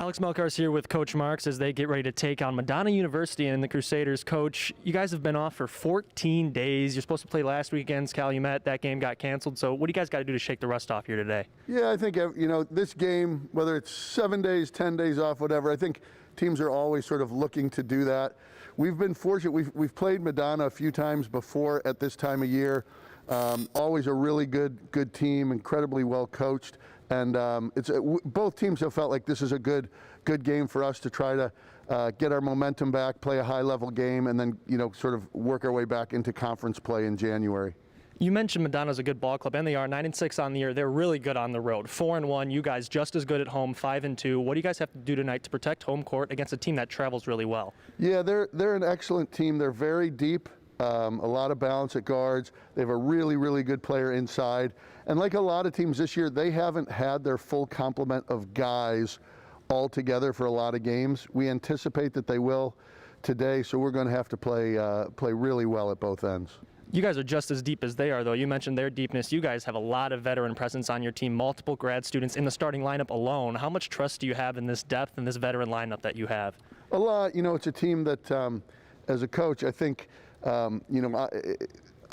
Alex Melkar's here with Coach Marks as they get ready to take on Madonna University and the Crusaders. Coach, you guys have been off for 14 days. You're supposed to play last week against Calumet. That game got canceled. So what do you guys got to do to shake the rust off here today? Yeah, I think, this game, whether it's 7 days, 10 days off, whatever, I think teams are always sort of looking to do that. We've been fortunate. We've played Madonna a few times before at this time of year. Always a really good team, incredibly well coached. And both teams have felt like this is a good game for us to try to get our momentum back, play a high-level game, and then sort of work our way back into conference play in January. You mentioned Madonna's a good ball club, and they are 9-6 on the year. They're really good on the road. 4-1. You guys just as good at home. 5-2. What do you guys have to do tonight to protect home court against a team that travels really well? Yeah, they're an excellent team. They're very deep. A lot of balance at guards. They have a really good player inside. And like a lot of teams this year, they haven't had their full complement of guys all together for a lot of games. We anticipate that they will today, so we're going to have to play really well at both ends. You guys are just as deep as they are, though. You mentioned their deepness. You guys have a lot of veteran presence on your team, multiple grad students in the starting lineup alone. How much trust do you have in this depth and this veteran lineup that you have? A lot. It's a team that, as a coach, I think,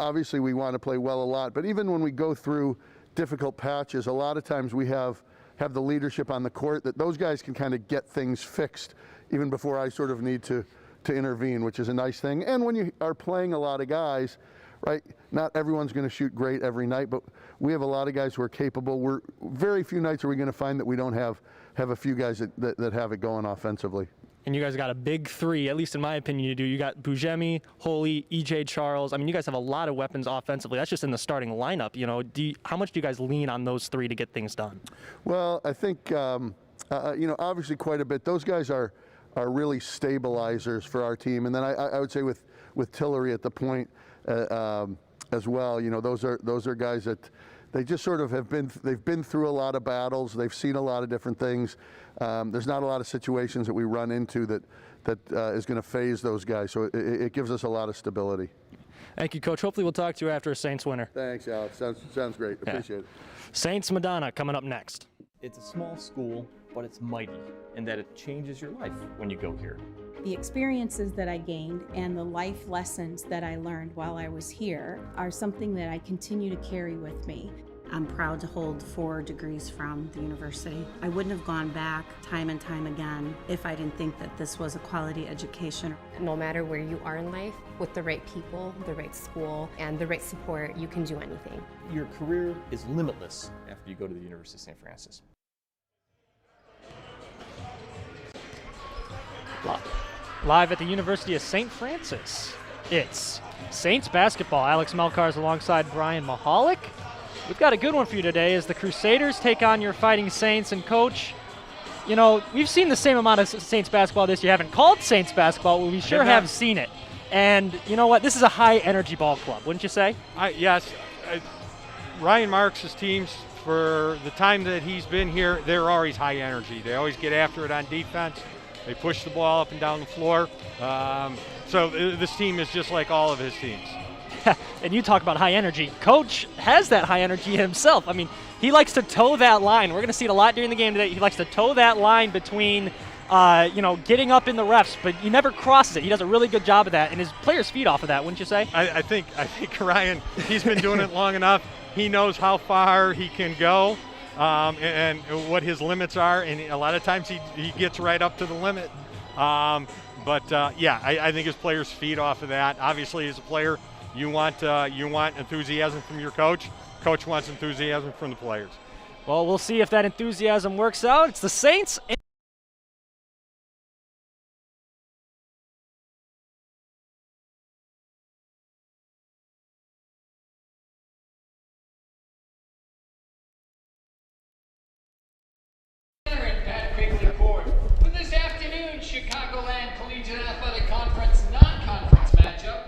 obviously we want to play well a lot, but even when we go through difficult patches, a lot of times we have the leadership on the court that those guys can kind of get things fixed even before I sort of need to intervene, which is a nice thing. And when you are playing a lot of guys, right, not everyone's going to shoot great every night, but we have a lot of guys who are capable. We're very few nights are we going to find that we don't have a few guys that have it going offensively. And you guys got a big three, at least in my opinion you do. You got Pregame, Holy, E.J. Charles. I mean, you guys have a lot of weapons offensively. That's just in the starting lineup. How much do you guys lean on those three to get things done? Well, I think, obviously quite a bit. Those guys are really stabilizers for our team. And then I would say with Tillery at the point as well, those are guys that they just sort of they've been through a lot of battles. They've seen a lot of different things. There's not a lot of situations that we run into that is going to phase those guys. So it gives us a lot of stability. Thank you, Coach. Hopefully we'll talk to you after a Saints winner. Thanks, Alex. Sounds great. Appreciate it. Saints Madonna coming up next. It's a small school, but it's mighty in that it changes your life when you go here. The experiences that I gained and the life lessons that I learned while I was here are something that I continue to carry with me. I'm proud to hold 4 degrees from the university. I wouldn't have gone back time and time again if I didn't think that this was a quality education. No matter where you are in life, with the right people, the right school, and the right support, you can do anything. Your career is limitless after you go to the University of St. Francis. Live at the University of St. Francis, it's Saints basketball. Alex Melkar's alongside Brian Mahalik. We've got a good one for you today as the Crusaders take on your Fighting Saints. And Coach, we've seen the same amount of Saints basketball this year. Haven't called Saints basketball, but we sure have seen it. And you know what? This is a high-energy ball club, wouldn't you say? Yes. Ryan Marks' teams, for the time that he's been here, they're always high energy. They always get after it on defense. They push the ball up and down the floor. So this team is just like all of his teams. And you talk about high energy. Coach has that high energy himself. I mean, he likes to toe that line. We're going to see it a lot during the game today. He likes to toe that line between, getting up in the refs, but he never crosses it. He does a really good job of that, and his players feed off of that, wouldn't you say? I think Ryan, he's been doing it long enough. He knows how far he can go. And what his limits are, and a lot of times he gets right up to the limit. I think his players feed off of that. Obviously, as a player, you want enthusiasm from your coach. Coach wants enthusiasm from the players. Well, we'll see if that enthusiasm works out. It's the Saints. For this afternoon Chicagoland Collegiate Athletic Conference non-conference matchup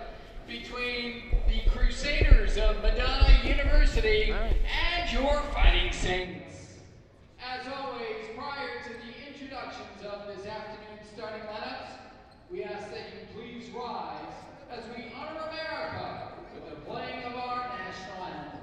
between the Crusaders of Madonna University and your Fighting Saints. As always, prior to the introductions of this afternoon's starting lineups, we ask that you please rise as we honor America with the playing of our national anthem.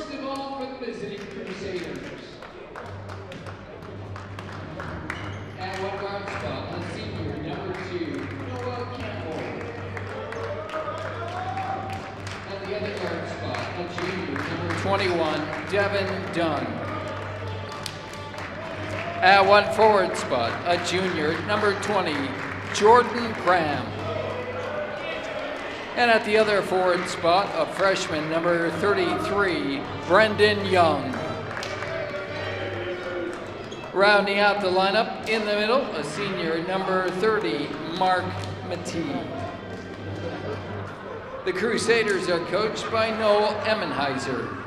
First of all, for the visiting Crusaders. At one guard spot, the senior, number 2, Noah Campbell. At the other guard spot, a junior, number 21, Devin Dunn. At one forward spot, a junior, number 20, Jordan Graham. And at the other forward spot, a freshman, number 33, Brendan Young. Rounding out the lineup in the middle, a senior, number 30, Mark Matee. The Crusaders are coached by Noel Emmenheiser.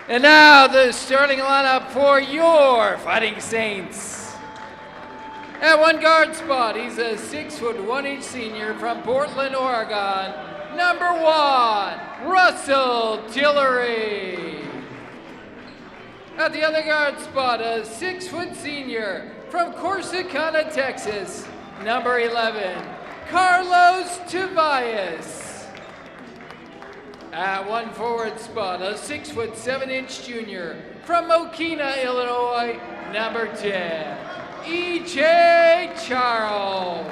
And now the starting lineup for your Fighting Saints. At one guard spot, he's a 6'1" senior from Portland, Oregon, number 1, Russell Tillery. At the other guard spot, a 6' senior from Corsicana, Texas, number 11, Carlos Tobias. At one forward spot, a 6'7" junior from Mokina, Illinois, number 10, E.J. Charles.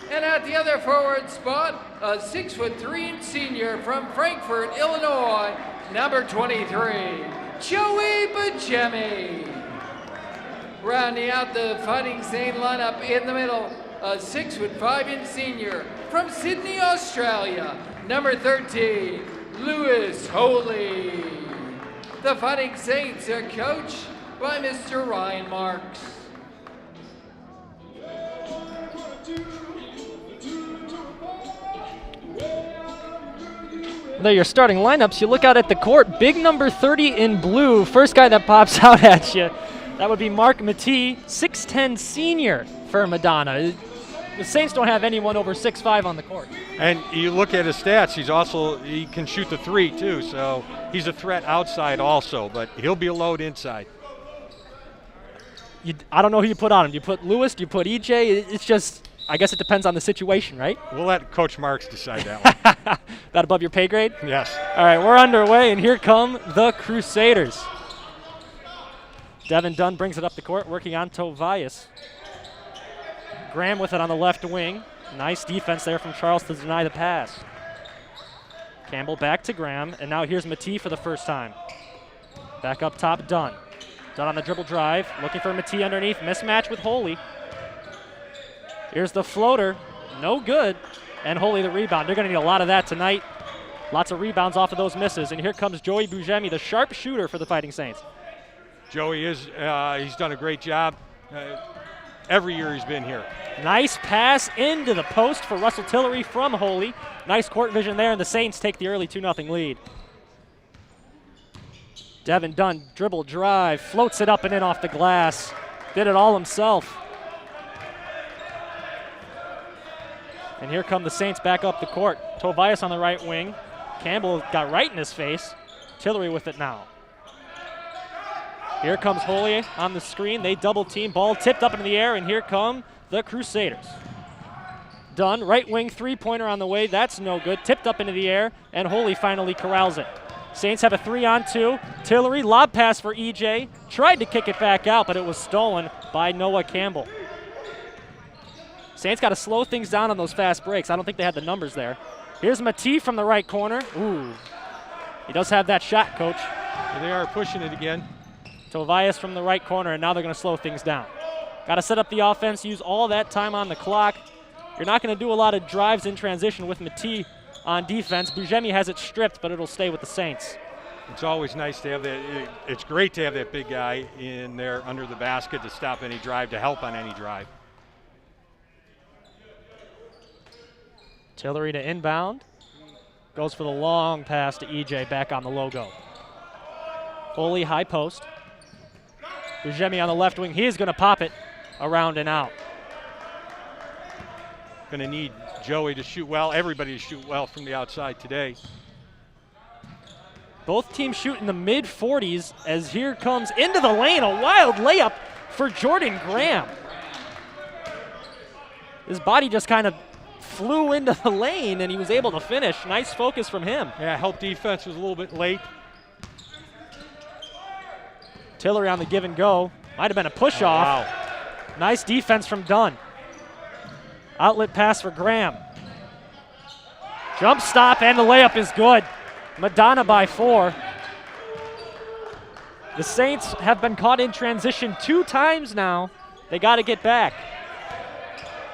And at the other forward spot, a 6'3" senior from Frankfort, Illinois, number 23, Joey Bajemi. Rounding out the Fighting Saint lineup in the middle, a 6'5" senior from Sydney, Australia, number 13, Lewis Holy. The Fighting Saints are coached by Mr. Ryan Marks. There are your starting lineups. You look out at the court, big number 30 in blue. First guy that pops out at you, that would be Mark Matee, 6'10" senior for Madonna. The Saints don't have anyone over 6'5" on the court. And you look at his stats, he can shoot the 3 too, so he's a threat outside also, but he'll be a load inside. I don't know who you put on him. Do you put Lewis? Do you put EJ? It's just, I guess it depends on the situation, right? We'll let Coach Marks decide that one. That above your pay grade? Yes. All right, we're underway, and here come the Crusaders. Devin Dunn brings it up the court, working on Tobias. Graham with it on the left wing. Nice defense there from Charles to deny the pass. Campbell back to Graham, and now here's Matee for the first time. Back up top, Dunn. Dunn on the dribble drive, looking for Matee underneath. Mismatch with Holy. Here's the floater, no good. And Holy the rebound. They're going to need a lot of that tonight. Lots of rebounds off of those misses. And here comes Joey Bujemi, the sharp shooter for the Fighting Saints. Joey he's done a great job every year he's been here. Nice pass into the post for Russell Tillery from Holy. Nice court vision there, and the Saints take the early 2-0 lead. Devin Dunn, dribble drive, floats it up and in off the glass. Did it all himself. And here come the Saints back up the court. Tobias on the right wing. Campbell got right in his face. Tillery with it now. Here comes Holy on the screen. They double team. Ball tipped up into the air, and here come the Crusaders. Dunn, right wing three-pointer on the way. That's no good. Tipped up into the air, and Holy finally corrals it. Saints have a 3-on-2. Tillery, lob pass for EJ. Tried to kick it back out, but it was stolen by Noah Campbell. Saints got to slow things down on those fast breaks. I don't think they had the numbers there. Here's Matee from the right corner. Ooh. He does have that shot, Coach. And they are pushing it again. Tobias from the right corner, and now they're going to slow things down. Got to set up the offense, use all that time on the clock. You're not going to do a lot of drives in transition with Matee on defense. Bujemi has it stripped, but it'll stay with the Saints. It's always nice to have that. It's great to have that big guy in there under the basket to stop any drive, to help on any drive. Tillery to inbound. Goes for the long pass to EJ, back on the logo. Holy high post. Bujemi on the left wing. He is going to pop it around and out. going to need Joey to shoot well, everybody to shoot well from the outside today. Both teams shoot in the mid-40s as here comes into the lane a wild layup for Jordan Graham. His body just kind of flew into the lane and he was able to finish. Nice focus from him. Yeah, help defense was a little bit late. Tillery on the give and go. Might have been a push off. Wow. Nice defense from Dunn. Outlet pass for Graham. Jump stop and the layup is good. Madonna by 4. The Saints have been caught in transition 2 times now. They got to get back.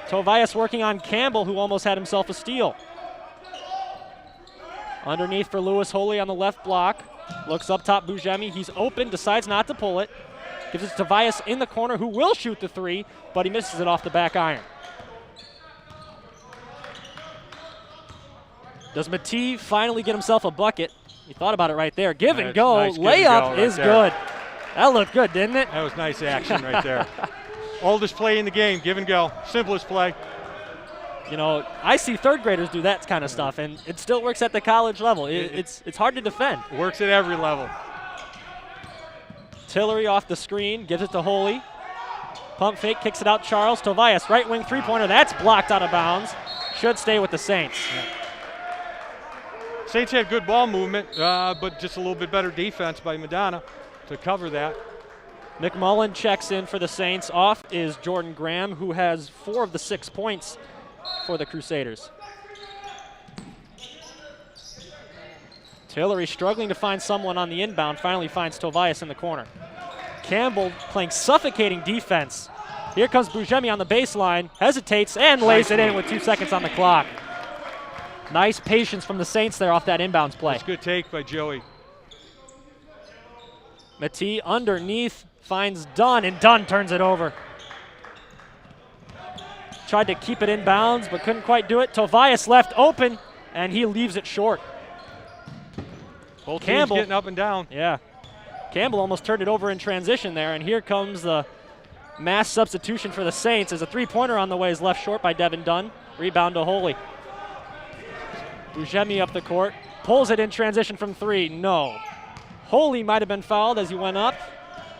Tobias working on Campbell, who almost had himself a steal. Underneath for Lewis Holy on the left block. Looks up top, Bujemi. He's open, decides not to pull it. Gives it to Tobias in the corner, who will shoot the 3, but he misses it off the back iron. Does Matee finally get himself a bucket? He thought about it right there. Give and go. Nice Layup right is there. good. That looked good, didn't it? That was nice action right there. Oldest play in the game, give and go. Simplest play. You know, I see third graders do that kind of stuff, and it still works at the college level. It's hard to defend. Works at every level. Tillery off the screen, gives it to Holy. Pump fake, kicks it out. Charles Tobias, right wing 3-pointer. That's blocked out of bounds. Should stay with the Saints. Yeah. Saints had good ball movement, but just a little bit better defense by Madonna to cover that. McMullen checks in for the Saints. Off is Jordan Graham, who has 4 of the 6 points for the Crusaders. Tillery struggling to find someone on the inbound, finally finds Tobias in the corner. Campbell playing suffocating defense. Here comes Bujemi on the baseline, hesitates and lays it in with 2 seconds on the clock. Nice patience from the Saints there off that inbounds play. That's a good take by Joey. Matee underneath finds Dunn, and Dunn turns it over. Tried to keep it in bounds, but couldn't quite do it. Tobias left open, and he leaves it short. Both Campbell teams getting up and down. Yeah. Campbell almost turned it over in transition there, and here comes the mass substitution for the Saints as a 3-pointer on the way is left short by Devin Dunn. Rebound to Holy. Bujemi up the court, pulls it in transition from 3. No. Holy might have been fouled as he went up.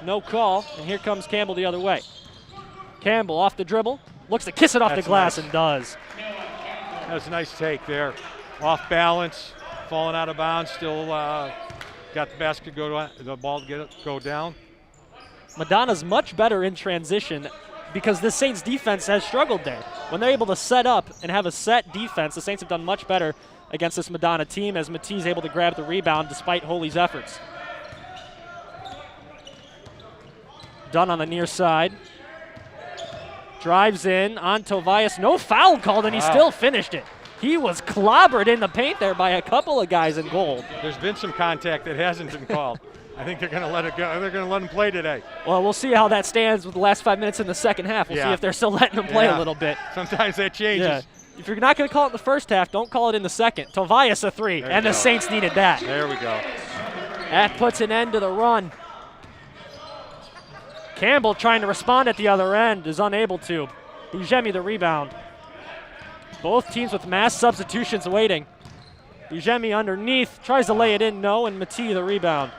No call, and here comes Campbell the other way. Campbell off the dribble, looks to kiss it off the glass and does. That was a nice take there. Off balance, falling out of bounds, still got the basket the ball to go down. Madonna's much better in transition because the Saints defense has struggled there. When they're able to set up and have a set defense, the Saints have done much better against this Madonna team as Matee's able to grab the rebound despite Holy's efforts. Dunn on the near side. Drives in on Tobias. No foul called, and he still finished it. He was clobbered in the paint there by a couple of guys in gold. There's been some contact that hasn't been called. I think they're going to let it go. They're going to let him play today. Well, we'll see how that stands with the last 5 minutes in the second half. We'll see if they're still letting him play a little bit. Sometimes that changes. Yeah. If you're not going to call it in the first half, don't call it in the second. Tobias a 3, and the Saints needed that. There we go. That puts an end to the run. Campbell trying to respond at the other end is unable to. Bujemi the rebound. Both teams with mass substitutions waiting. Bujemi underneath, tries to lay it in, no, and Matee the rebound.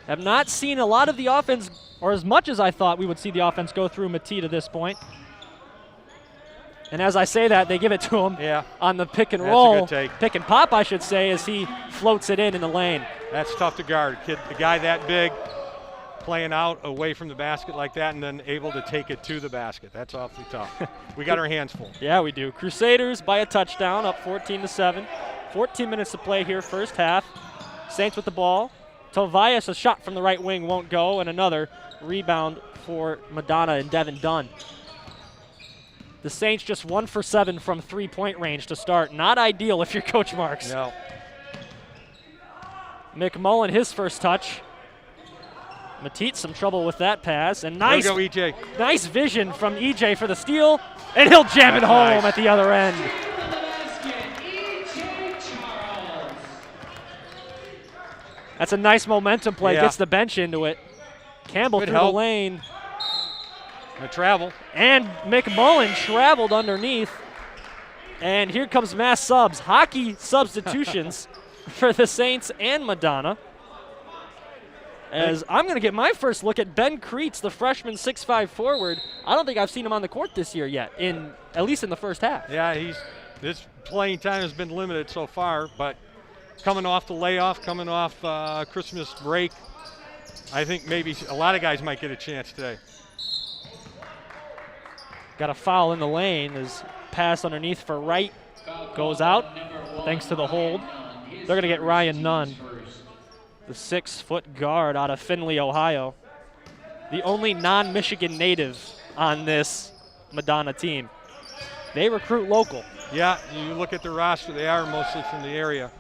Have not seen a lot of the offense, or as much as I thought we would see the offense go through Matee to this point. And as I say that, they give it to him on the pick and roll. That's a good take. Pick and pop, I should say, as he floats it in the lane. That's tough to guard. The guy that big, playing out away from the basket like that and then able to take it to the basket. That's awfully tough. We got our hands full. Yeah, we do. Crusaders by a touchdown, up 14-7. 14 minutes to play here, first half. Saints with the ball. Tobias, a shot from the right wing won't go, and another rebound for Madonna and Devin Dunn. The Saints just 1 for 7 from 3-point range to start. Not ideal if you're Coach Marks. No. McMullen, his first touch. Matisse, some trouble with that pass. And nice, go, EJ. Nice vision from EJ for the steal. And he'll jam it home at the other end. That's a nice momentum play. Gets the bench into it. Campbell through the lane. The travel. And McMullen traveled underneath. And here comes mass subs. Hockey substitutions for the Saints and Madonna. As I'm going to get my first look at Ben Kreitz, the freshman 6'5 forward. I don't think I've seen him on the court this year yet, at least in the first half. Yeah, his playing time has been limited so far, but coming off the layoff, coming off Christmas break, I think maybe a lot of guys might get a chance today. Got a foul in the lane as pass underneath for Wright goes out thanks to the hold. They're going to get Ryan Nunn, the 6-foot guard out of Findlay, Ohio. The only non-Michigan native on this Madonna team. They recruit local. Yeah, you look at the roster, they are mostly from the area.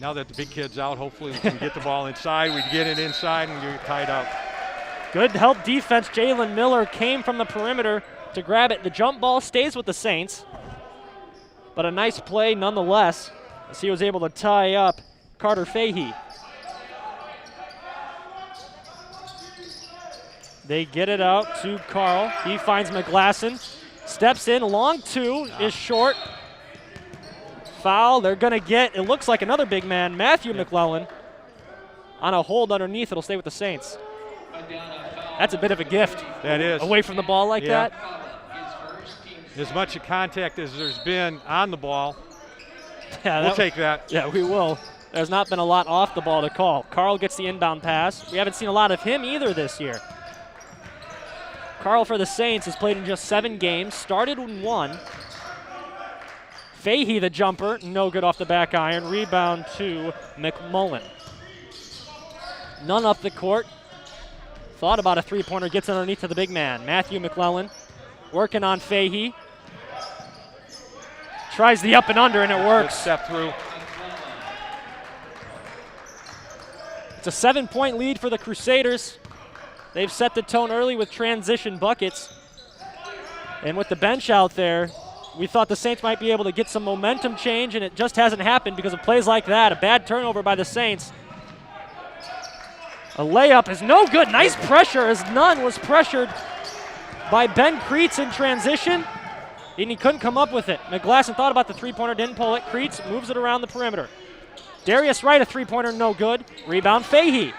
Now that the big kid's out, hopefully we can get the ball inside. We get it inside and get tied up. Good help defense. Jalen Miller came from the perimeter to grab it. The jump ball stays with the Saints, but a nice play nonetheless as he was able to tie up Carter Fahey. They get it out to Carl. He finds McGlasson, steps in, long two is short. Foul, they're gonna get, it looks like another big man, Matthew McClellan, on a hold underneath. It'll stay with the Saints. That's a bit of a gift. That is. Away from the ball like that. As much contact as there's been on the ball, Yeah, we'll take that. Yeah, we will. There's not been a lot off the ball to call. Carl gets the inbound pass. We haven't seen a lot of him either this year. Carl for the Saints has played in just 7 games, started in 1. Fahey, the jumper, no good off the back iron. Rebound to McMullen. None up the court. Thought about a three-pointer, gets underneath to the big man. Matthew McClellan working on Fahey. Tries the up and under, and it works. Good step through. It's a 7-point lead for the Crusaders. They've set the tone early with transition buckets. And with the bench out there, we thought the Saints might be able to get some momentum change, and it just hasn't happened because of plays like that. A bad turnover by the Saints. A layup is no good. Nice pressure as Nunn was pressured by Ben Kreitz in transition, and he couldn't come up with it. McGlasson thought about the three-pointer, didn't pull it. Kreitz moves it around the perimeter. Darius Wright, a three-pointer, no good. Rebound, Fahey.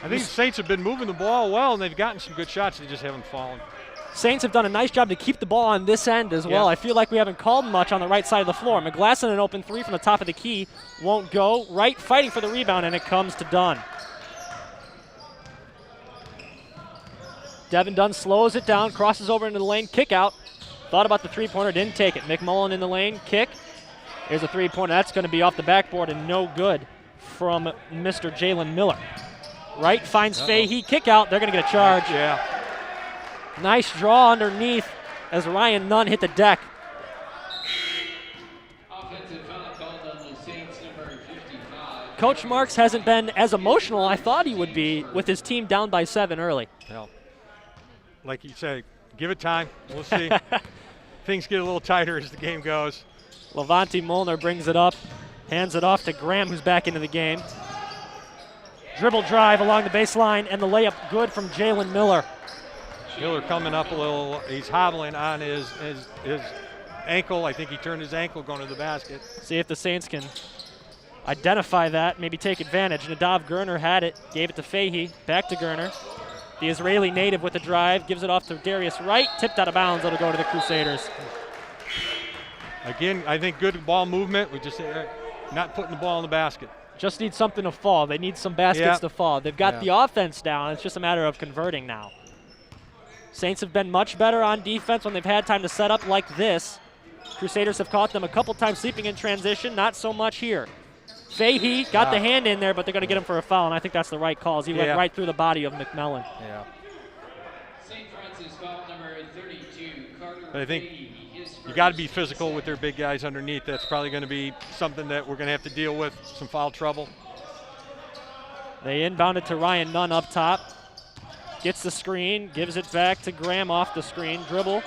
I think the Saints have been moving the ball well, and they've gotten some good shots. They just haven't fallen. Saints have done a nice job to keep the ball on this end as well. I feel like we haven't called much on the right side of the floor. McGlasson, an open three from the top of the key, won't go. Wright fighting for the rebound, and it comes to Dunn. Devin Dunn slows it down, crosses over into the lane, kick out. Thought about the three-pointer, didn't take it. McMullen in the lane, kick. Here's a three-pointer, that's going to be off the backboard and no good from Mr. Jalen Miller. Wright finds Fahey, kick out, they're going to get a charge. Yeah. Nice draw underneath as Ryan Nunn hit the deck. Offensive foul called on the Saints, number 55. Coach Marks hasn't been as emotional I thought he would be with his team down by 7 early. Well, like you say, give it time. We'll see. Things get a little tighter as the game goes. Levante Molnar brings it up, hands it off to Graham, who's back into the game. Dribble drive along the baseline, and the layup good from Jalen Miller. Miller coming up a little. He's hobbling on his ankle. I think he turned his ankle going to the basket. See if the Saints can identify that, maybe take advantage. Nadav Gerner had it, gave it to Fahey, back to Gerner. The Israeli native with the drive, gives it off to Darius Wright, tipped out of bounds, it'll go to the Crusaders. Again, I think good ball movement. We just not putting the ball in the basket. Just need something to fall. They need some baskets to fall. They've got the offense down. It's just a matter of converting now. Saints have been much better on defense when they've had time to set up like this. Crusaders have caught them a couple times sleeping in transition, not so much here. Fahey got the hand in there, but they're going to get him for a foul, and I think that's the right call as he went right through the body of McMullen. Yeah. St. Francis foul number 32, Carter. But I think you got to be physical with their big guys underneath. That's probably going to be something that we're going to have to deal with, some foul trouble. They inbound it to Ryan Nunn up top. Gets the screen, gives it back to Graham off the screen, dribble,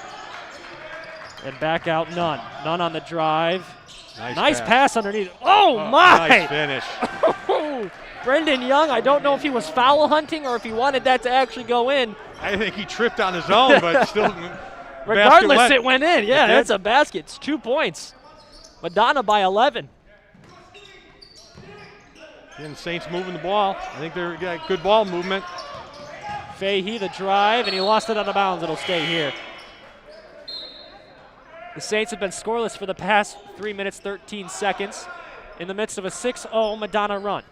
and back out Nunn. Nunn on the drive. Nice pass underneath. Oh, my! Nice finish. Brendan Young, I don't know if he was foul hunting or if he wanted that to actually go in, I think he tripped on his own, but still. Regardless, it went in. Yeah, It did. that's a basket. It's 2 points. Madonna by 11. And Saints moving the ball. I think they're got good ball movement. Fahey the drive, and he lost it out of bounds. It'll stay here. The Saints have been scoreless for the past 3 minutes, 13 seconds in the midst of a 6-0 Madonna run.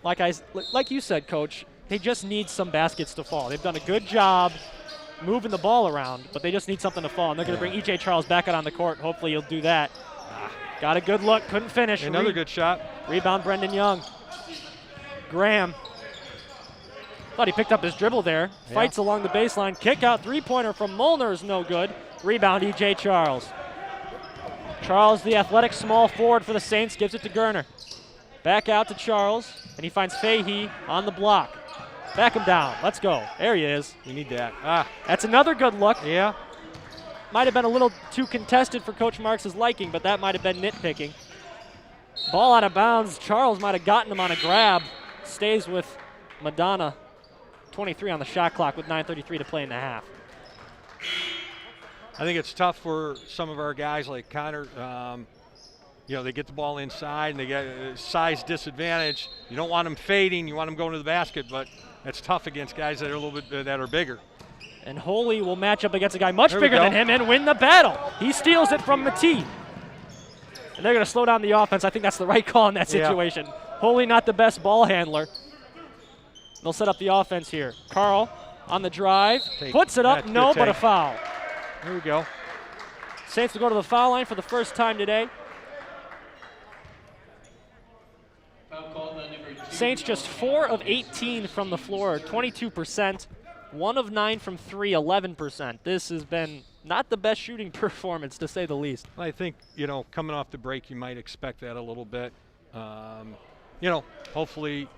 Like you said, Coach, they just need some baskets to fall. They've done a good job moving the ball around, but they just need something to fall. And they're going to bring E.J. Charles back out on the court. Hopefully he'll do that. Got a good look, couldn't finish. Another good shot. Rebound, Brendan Young. Graham. Thought he picked up his dribble there. Yeah. Fights along the baseline. Kick out, three-pointer from Molnar is no good. Rebound, E.J. Charles. Charles, the athletic small forward for the Saints, gives it to Gerner. Back out to Charles, and he finds Fahey on the block. Back him down. Let's go. There he is. You need that. That's another good look. Yeah. Might have been a little too contested for Coach Marks' liking, but that might have been nitpicking. Ball out of bounds. Charles might have gotten him on a grab. Stays with Madonna. 23 on the shot clock with 9:33 to play in the half. I think it's tough for some of our guys like Connor. They get the ball inside and they get a size disadvantage. You don't want them fading. You want them going to the basket, but that's tough against guys that are a little bit that are bigger. And Holy will match up against a guy much bigger than him and win the battle. He steals it from Matee. And they're going to slow down the offense. I think that's the right call in that situation. Yeah. Holy not the best ball handler. They'll set up the offense here. Carl on the drive. Puts it up. No, but a foul. There we go. Saints will go to the foul line for the first time today. Saints just 4 of 18 from the floor, 22%. 1 of 9 from 3, 11%. This has been not the best shooting performance, to say the least. I think, coming off the break, you might expect that a little bit. Hopefully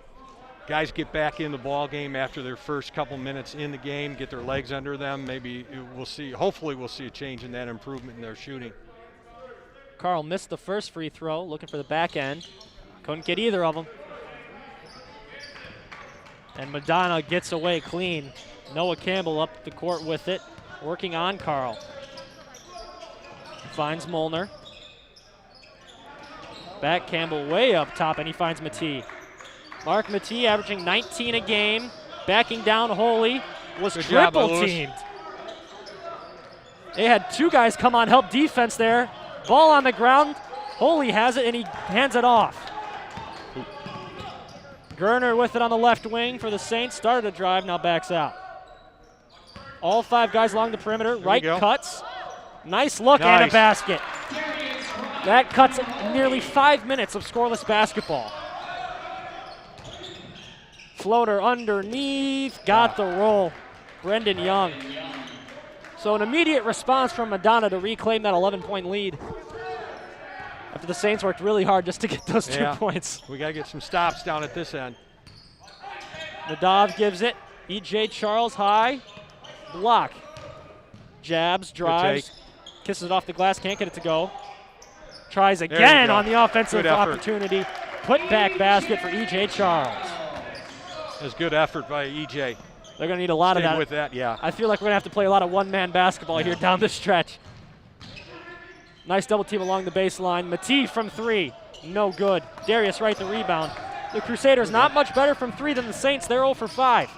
guys get back in the ball game after their first couple minutes in the game, get their legs under them. Maybe hopefully we'll see a change in that improvement in their shooting. Carl missed the first free throw, looking for the back end. Couldn't get either of them. And Madonna gets away clean. Noah Campbell up the court with it, working on Carl. Finds Molnar. Back Campbell way up top, and he finds Matee. Mark Matee averaging 19 a game, backing down Holy, was triple teamed. They had 2 guys come on help defense there. Ball on the ground. Holy has it, and he hands it off. Gerner with it on the left wing for the Saints. Started a drive, now backs out. All 5 guys along the perimeter. Right cuts. Nice look and a basket. That cuts nearly 5 minutes of scoreless basketball. Floater underneath. Got the roll. Brendan Young. So an immediate response from Madonna to reclaim that 11-point lead. After the Saints worked really hard just to get those 2 points. We got to get some stops down at this end. Nadav gives it. E.J. Charles high. Block. Jabs, drives. Kisses it off the glass, can't get it to go. Tries again on the offensive opportunity. Put back basket for E.J. Charles. That's good effort by E.J. They're going to need a lot of that. With that, yeah. I feel like we're going to have to play a lot of one-man basketball here down the stretch. Nice double team along the baseline. Matee from 3, no good. Darius Wright the rebound. The Crusaders not much better from 3 than the Saints. They're 0 for 5.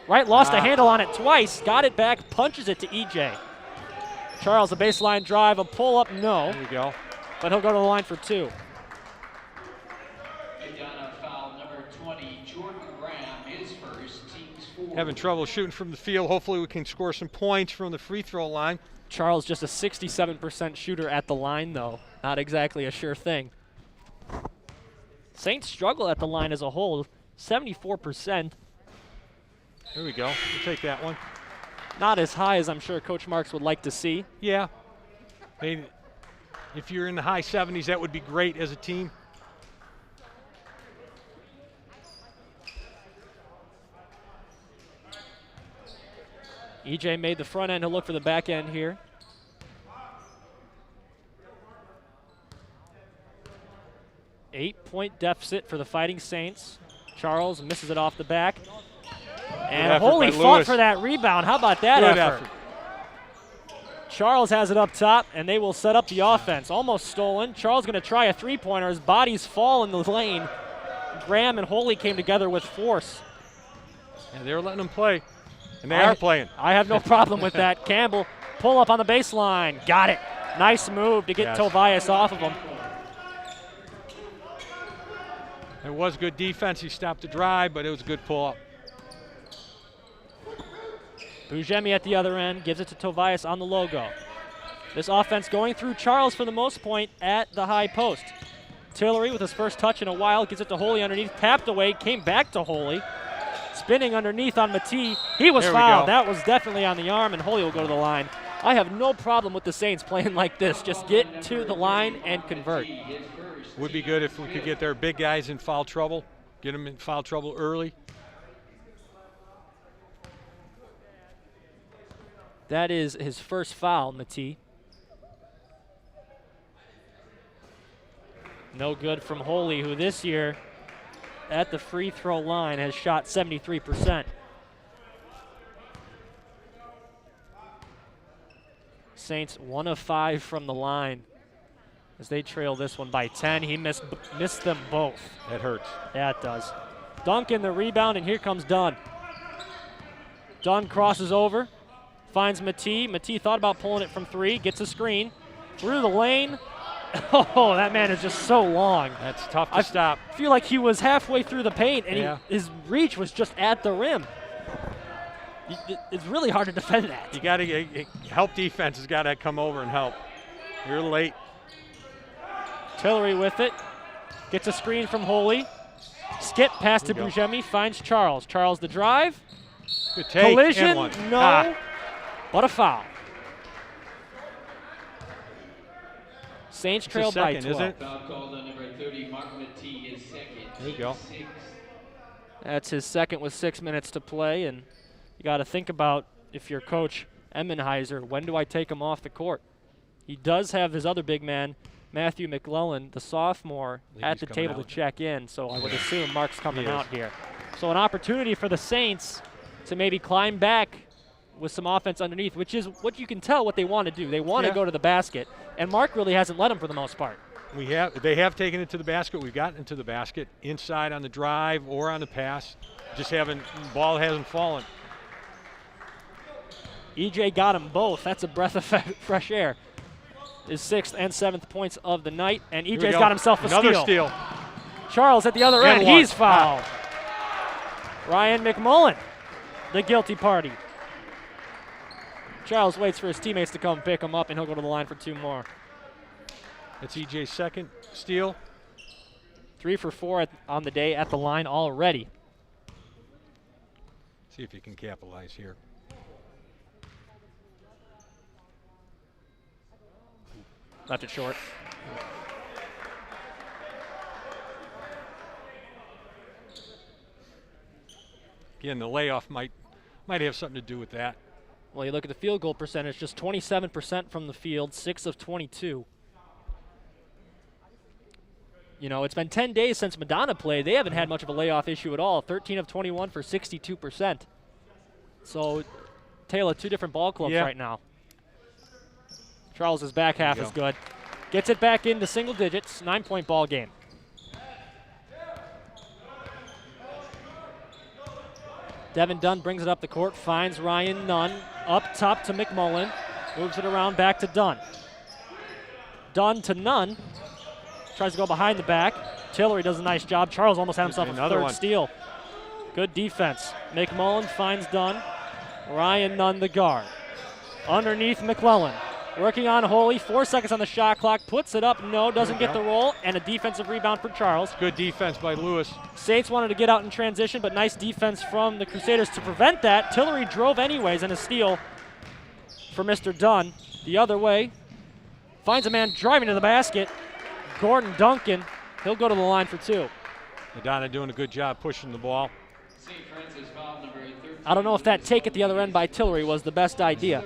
Wright lost a handle on it twice, got it back, punches it to EJ. Charles, a baseline drive, a pull up, no. There we go. But he'll go to the line for 2. Foul number 20, Jordan Graham, his first, team's 4. Having trouble shooting from the field. Hopefully we can score some points from the free throw line. Charles just a 67% shooter at the line, though. Not exactly a sure thing. Saints struggle at the line as a whole, 74%. Here we go. We'll take that one. Not as high as I'm sure Coach Marks would like to see. Yeah. I mean, if you're in the high 70s, that would be great as a team. EJ made the front end. He'll look for the back end here. Eight-point deficit for the Fighting Saints. Charles misses it off the back. And effort Holy by fought Lewis. for that rebound. How about that Good effort? effort. Charles has it up top, and they will set up the offense. Almost stolen. Charles going to try a three-pointer. His bodies fall in the lane. Graham and Holy came together with force. And they're letting them play. And they are playing. I have no problem with that. Campbell, pull up on the baseline. Got it. Nice move to get Tobias off of him. It was good defense. He stopped the drive, but it was a good pull-up. Pregame at the other end gives it to Tobias on the logo. This offense going through Charles for the most point at the high post. Tillery with his first touch in a while gives it to Holy underneath, tapped away, came back to Holy. Spinning underneath on Matee. He was fouled. That was definitely on the arm, and Holy will go to the line. I have no problem with the Saints playing like this. Just get to the line and convert. Would be good if we could get their big guys in foul trouble, get them in foul trouble early. That is his first foul, Matee. No good from Holy, who this year at the free throw line has shot 73%. Saints 1 of 5 from the line as they trail this one by 10. He missed them both. That hurts. Yeah, it does. Duncan the rebound, and here comes Dunn. Dunn crosses over, finds Matee. Matee thought about pulling it from 3, gets a screen, through the lane. Oh, that man is just so long. That's tough to stop. I feel like he was halfway through the paint, and his reach was just at the rim. It's really hard to defend that. You got to help defense has got to come over and help. You're late. Tillery with it. Gets a screen from Holy. Skip pass to Pregame, finds Charles. Charles the drive. Good take. Collision, no. But a foul. Saints trail by 12. Isn't it? Foul called on number 30, Mark Matee is second. There you go. That's his second with 6 minutes to play, and you got to think about, if you're Coach Emmenheiser, when do I take him off the court? He does have his other big man, Matthew McClellan, the sophomore, at the table to check in, so I would assume Mark's coming out here. So an opportunity for the Saints to maybe climb back with some offense underneath, which is what you can tell what they want to do. They want to go to the basket, and Mark really hasn't let them for the most part. They have taken it to the basket. We've gotten into the basket, inside on the drive or on the pass. Ball hasn't fallen. EJ got them both. That's a breath of fresh air. His 6th and 7th points of the night, and EJ's got himself another steal. Charles at the other end, he's fouled. Ryan McMullen, the guilty party. Charles waits for his teammates to come pick him up, and he'll go to the line for 2 more. That's EJ's second steal. 3 for 4 on the day at the line already. See if you can capitalize here. Left it short. Again, the layoff might have something to do with that. Well, you look at the field goal percentage, just 27% from the field, 6 of 22. You know, it's been 10 days since Madonna played. They haven't had much of a layoff issue at all. 13 of 21 for 62%. So, tale of 2 different ball clubs right now. Charles' back half is good. Gets it back into single digits, 9-point ball game. Devin Dunn brings it up the court, finds Ryan Nunn, up top to McMullen, moves it around back to Dunn. Dunn to Nunn, tries to go behind the back. Tillery does a nice job. Charles almost had himself a third steal. Good defense. McMullen finds Dunn. Ryan Nunn the guard. Underneath McClellan. Working on Holy, 4 seconds on the shot clock, puts it up, no, doesn't get the roll, and a defensive rebound for Charles. Good defense by Lewis. Saints wanted to get out in transition, but nice defense from the Crusaders to prevent that. Tillery drove anyways, and a steal for Mr. Dunn. The other way, finds a man driving to the basket. Gordon Duncan, he'll go to the line for 2. Madonna doing a good job pushing the ball. I don't know if that take at the other end by Tillery was the best idea.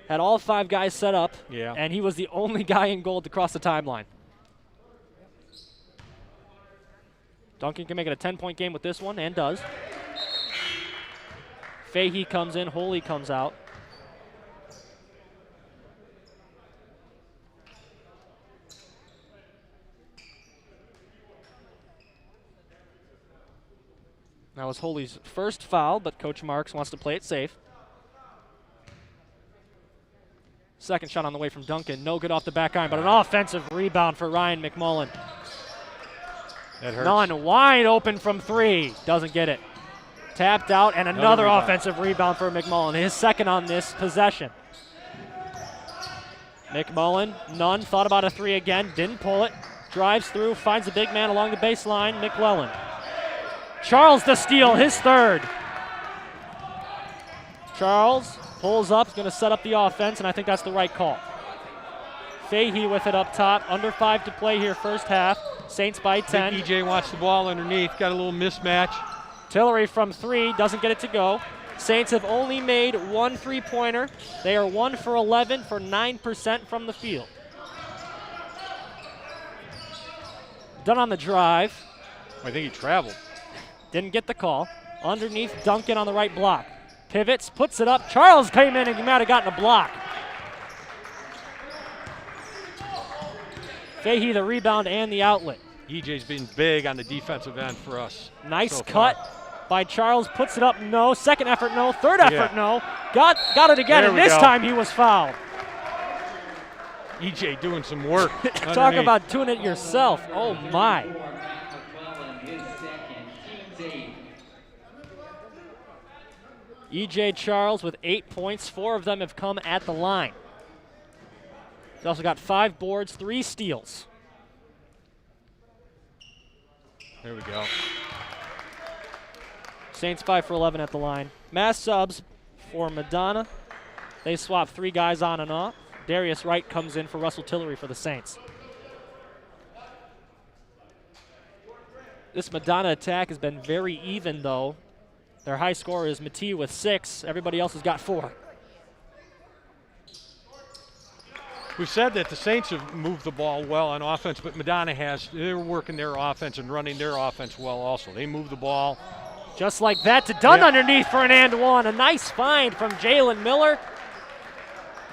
Had all 5 guys set up, and he was the only guy in goal to cross the timeline. Duncan can make it a 10-point game with this one, and does. Fahey comes in, Holy comes out. That was Holy's first foul, but Coach Marks wants to play it safe. Second shot on the way from Duncan. No good off the back iron, but an offensive rebound for Ryan McMullen. That hurts. Nunn wide open from 3. Doesn't get it. Tapped out, and another rebound. offensive rebound for McMullen. His second on this possession. McMullen, Nunn thought about a 3 again. Didn't pull it. Drives through, finds the big man along the baseline. McClellan. Charles the steal, his third. Charles pulls up, is going to set up the offense, and I think that's the right call. Fahey with it up top. Under 5 to play here, first half. Saints by 10. EJ wants the ball underneath. Got a little mismatch. Tillery from 3, doesn't get it to go. Saints have only made 1 3-pointer. They are 1 for 11 for 9% from the field. Done on the drive. I think he traveled. Didn't get the call. Underneath, Duncan on the right block. Pivots, puts it up. Charles came in and he might have gotten a block. Fahey the rebound and the outlet. EJ's been big on the defensive end for us. Nice so cut by Charles. Puts it up, no. Second effort, no. Third effort, no. Got it again, There and we this go. time he was fouled. EJ doing some work. Talk underneath. about doing it yourself. Oh, my. EJ Charles with 8 points. 4 of them have come at the line. He's also got 5 boards, 3 steals. There we go. Saints 5 for 11 at the line. Mass subs for Madonna. They swap 3 guys on and off. Darius Wright comes in for Russell Tillery for the Saints. This Madonna attack has been very even, though. Their high scorer is Matee with 6. Everybody else has got 4. We've said that the Saints have moved the ball well on offense, but Madonna has. They're working their offense and running their offense well also. They move the ball. Just like that to Dunn underneath for an and 1. A nice find from Jalen Miller.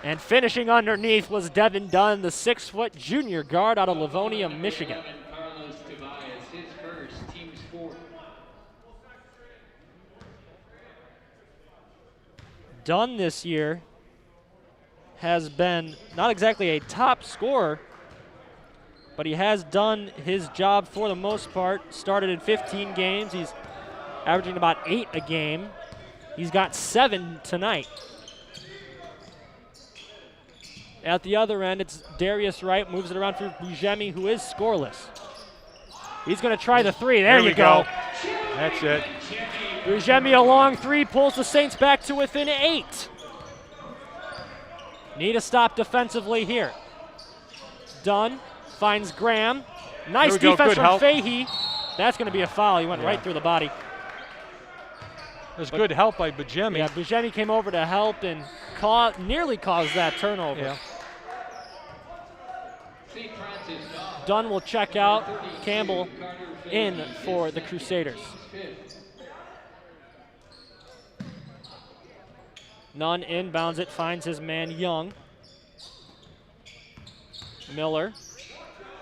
And finishing underneath was Devin Dunn, the 6-foot junior guard out of Livonia, Michigan. Dunn this year has been not exactly a top scorer, but he has done his job for the most part. Started in 15 games. He's averaging about 8 a game. He's got 7 tonight. At the other end, it's Darius Wright, moves it around for Bujemi, who is scoreless. He's going to try the 3. There you go. That's it. Bujemi a long 3, pulls the Saints back to within 8. Need a stop defensively here. Dunn finds Graham. Nice defense from Fahey. That's going to be a foul. He went right through the body. There's good help by Bujemi. Yeah, Bujemi came over to help and nearly caused that turnover. Yeah. Dunn will check out. Campbell in for the Crusaders. Nunn inbounds it, finds his man Young. Miller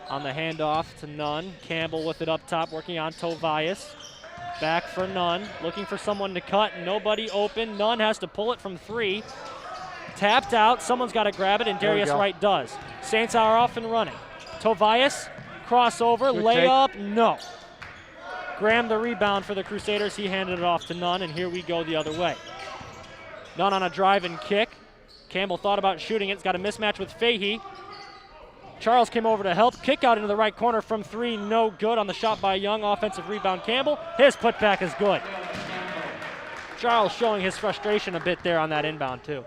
on the handoff to Nunn. Campbell with it up top, working on Tobias. Back for Nunn, looking for someone to cut. Nobody open. Nunn has to pull it from 3. Tapped out. Someone's got to grab it, and Darius Wright does. Saints are off and running. Tobias, crossover, layup, no. Graham the rebound for the Crusaders. He handed it off to Nunn, and here we go the other way. Nunn on a drive and kick. Campbell thought about shooting it. It's got a mismatch with Fahey. Charles came over to help. Kick out into the right corner from 3. No good on the shot by Young. Offensive rebound Campbell. His putback is good. Charles showing his frustration a bit there on that inbound too.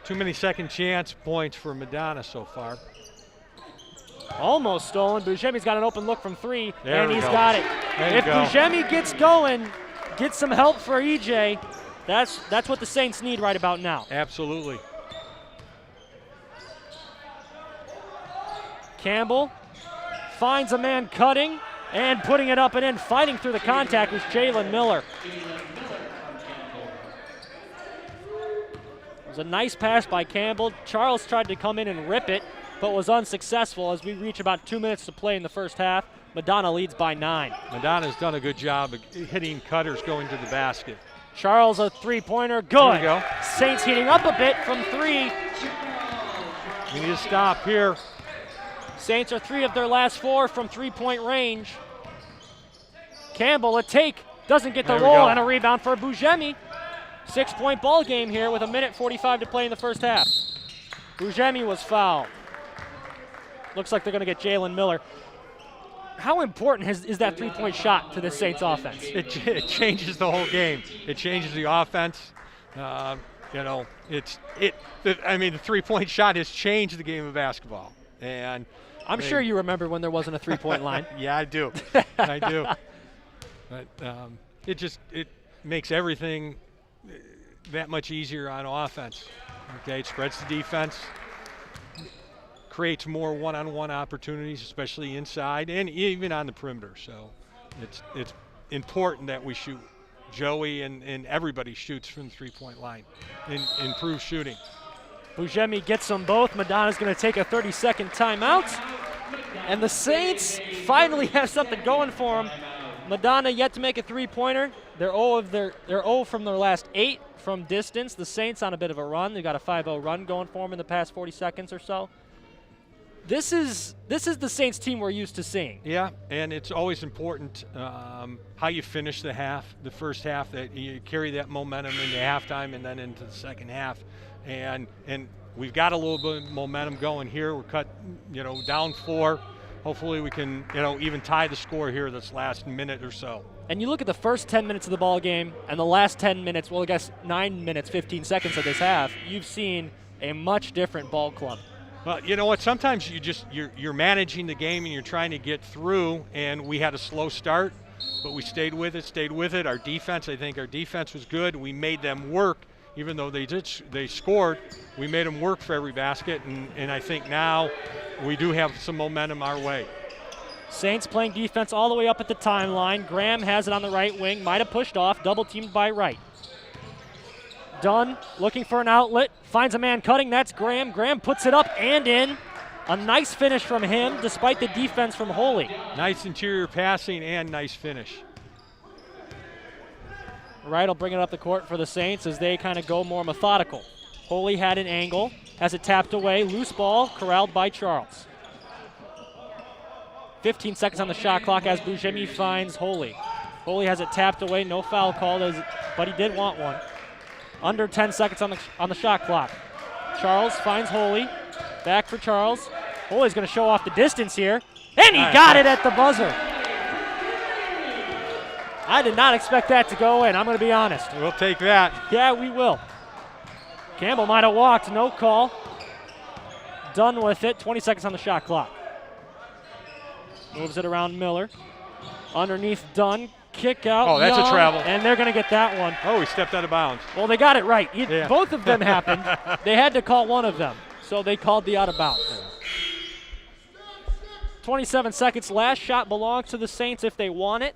Too many second chance points for Madonna so far. Almost stolen. Bujemi's got an open look from 3, There and we he's go. got it. There If you go. Bujemi gets going, get some help for EJ, that's what the Saints need right about now. Absolutely. Campbell finds a man cutting, And putting it up and in, fighting through the contact was Jalen Miller. It was a nice pass by Campbell. Charles tried to come in and rip it, but was unsuccessful as we reach about 2 minutes to play in the first half. Madonna leads by 9. Madonna's done a good job of hitting cutters going to the basket. Charles, a three-pointer, good. There we go. Saints heating up a bit from 3. We need to stop here. Saints are 3 of their last 4 from three-point range. Campbell, a take, doesn't get the There we roll, go. and a rebound for Pregame. 6-point ball game here with 1:45 to play in the first half. Pregame was fouled. Looks like they're going to get Jalen Miller. How important is that three-point shot to the Saints offense? It changes the whole game. It changes the offense. The three-point shot has changed the game of basketball. And I'm sure you remember when there wasn't a three-point line. Yeah, I do. I do. But it makes everything that much easier on offense. Okay, it spreads the defense, creates more one-on-one opportunities, especially inside and even on the perimeter. So it's important that we shoot. Joey and everybody shoots from the three-point line and improve shooting. Pregame gets them both. Madonna's going to take a 30-second timeout. And the Saints finally have something going for them. Madonna yet to make a three-pointer. They're 0 from their last 8 from distance. The Saints on a bit of a run. They got a 5-0 run going for them in the past 40 seconds or so. This is the Saints team we're used to seeing. Yeah, and it's always important how you finish the first half, that you carry that momentum into halftime and then into the second half. And we've got a little bit of momentum going here. We're cut, down 4. Hopefully we can, even tie the score here this last minute or so. And you look at the first 10 minutes of the ball game and the last 10 minutes, 9 minutes, 15 seconds of this half, you've seen a much different ball club. Well, you know what? Sometimes you're managing the game and you're trying to get through, and we had a slow start, but we stayed with it. Our defense was good. We made them work, even though they scored. We made them work for every basket, and I think now we do have some momentum our way. Saints playing defense all the way up at the timeline. Graham has it on the right wing, might have pushed off, double teamed by Wright. Dunn looking for an outlet, finds a man cutting, that's Graham. Graham puts it up and in. A nice finish from him despite the defense from Holy. Nice interior passing and nice finish. Wright will bring it up the court for the Saints as they kind of go more methodical. Holy had an angle, has it tapped away, loose ball, corralled by Charles. 15 seconds on the shot clock as Pregame finds Holy. Holy has it tapped away, no foul called, but he did want one. Under 10 seconds on the shot clock. Charles finds Holy. Back for Charles. Holy's going to show off the distance here. And he got it at the buzzer. I did not expect that to go in, I'm going to be honest. We'll take that. Yeah, we will. Campbell might have walked, no call. Done with it, 20 seconds on the shot clock. Moves it around Miller. Underneath Dunn. Kick out. Oh, that's Young, a travel. And they're going to get that one. Oh, he stepped out of bounds. Well, they got it right. Yeah. Both of them happened. They had to call one of them, so they called the out of bounds. 27 seconds. Last shot belongs to the Saints if they want it.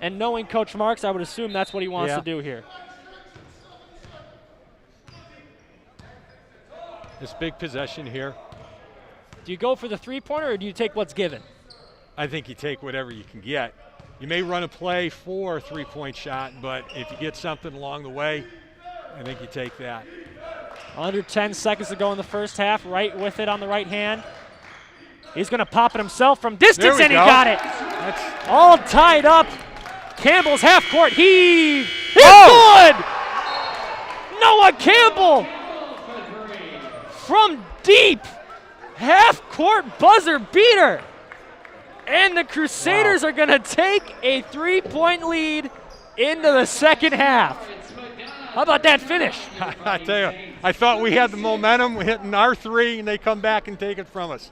And knowing Coach Marks, I would assume that's what he wants to do here. This big possession here. Do you go for the three-pointer or do you take what's given? I think you take whatever you can get. You may run a play for a three-point shot, but if you get something along the way, I think you take that. Under 10 seconds to go in the first half. Wright with it on the right hand. He's going to pop it himself from distance, and he got it. That's all tied up. Campbell's half-court heave. It's good! Noah Campbell from deep. Half-court buzzer beater. And the Crusaders are going to take a 3-point lead into the second half. How about that finish? I tell you, I thought we had the momentum. We're hitting R3, and they come back and take it from us.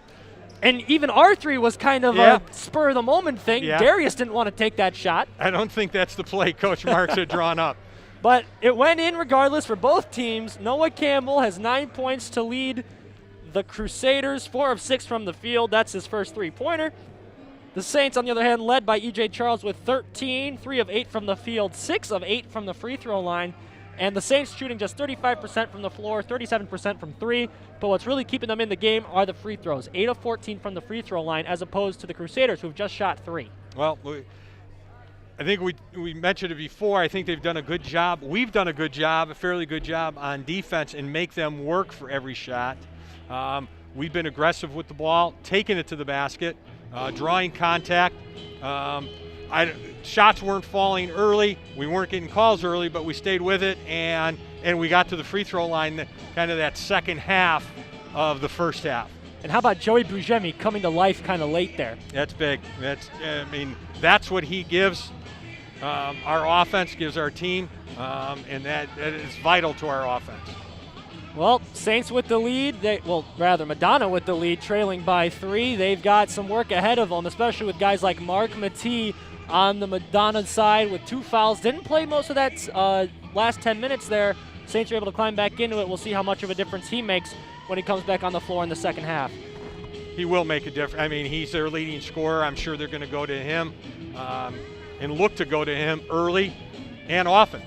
And even R3 was kind of a spur-of-the-moment thing. Yeah. Darius didn't want to take that shot. I don't think that's the play Coach Marks had drawn up. But it went in regardless for both teams. Noah Campbell has 9 points to lead the Crusaders, 4 of 6 from the field. That's his first three-pointer. The Saints, on the other hand, led by E.J. Charles with 13, 3 of 8 from the field, 6 of 8 from the free throw line. And the Saints shooting just 35% from the floor, 37% from 3. But what's really keeping them in the game are the free throws. 8 of 14 from the free throw line, as opposed to the Crusaders, who've just shot 3. Well, I think we mentioned it before. I think they've done a good job. We've done a good job, a fairly good job on defense, and make them work for every shot. We've been aggressive with the ball, taking it to the basket, drawing contact. Shots weren't falling early. We weren't getting calls early, but we stayed with it, and we got to the free throw line kind of that second half of the first half. And how about Joey Bujemi coming to life kind of late there? That's big. That's what he gives our offense, gives our team, and that is vital to our offense. Well, Saints with the lead. Madonna with the lead, trailing by 3. They've got some work ahead of them, especially with guys like Mark Matee on the Madonna side with 2 fouls. Didn't play most of that last 10 minutes there. Saints are able to climb back into it. We'll see how much of a difference he makes when he comes back on the floor in the second half. He will make a difference. He's their leading scorer. I'm sure they're going to go to him and look to go to him early and often.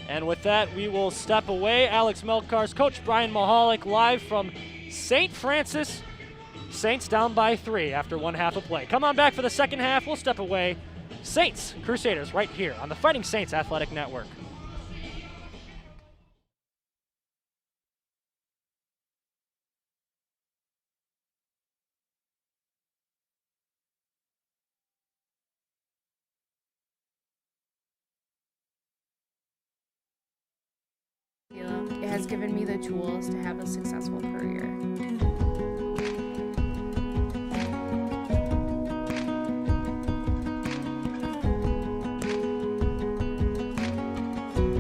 And with that, we will step away. Alex Melkar's coach Brian Mahalik live from St. Francis. Saints down by 3 after 1 half of play. Come on back for the second half. We'll step away. Saints, Crusaders, right here on the Fighting Saints Athletic Network. It has given me the tools to have a successful career.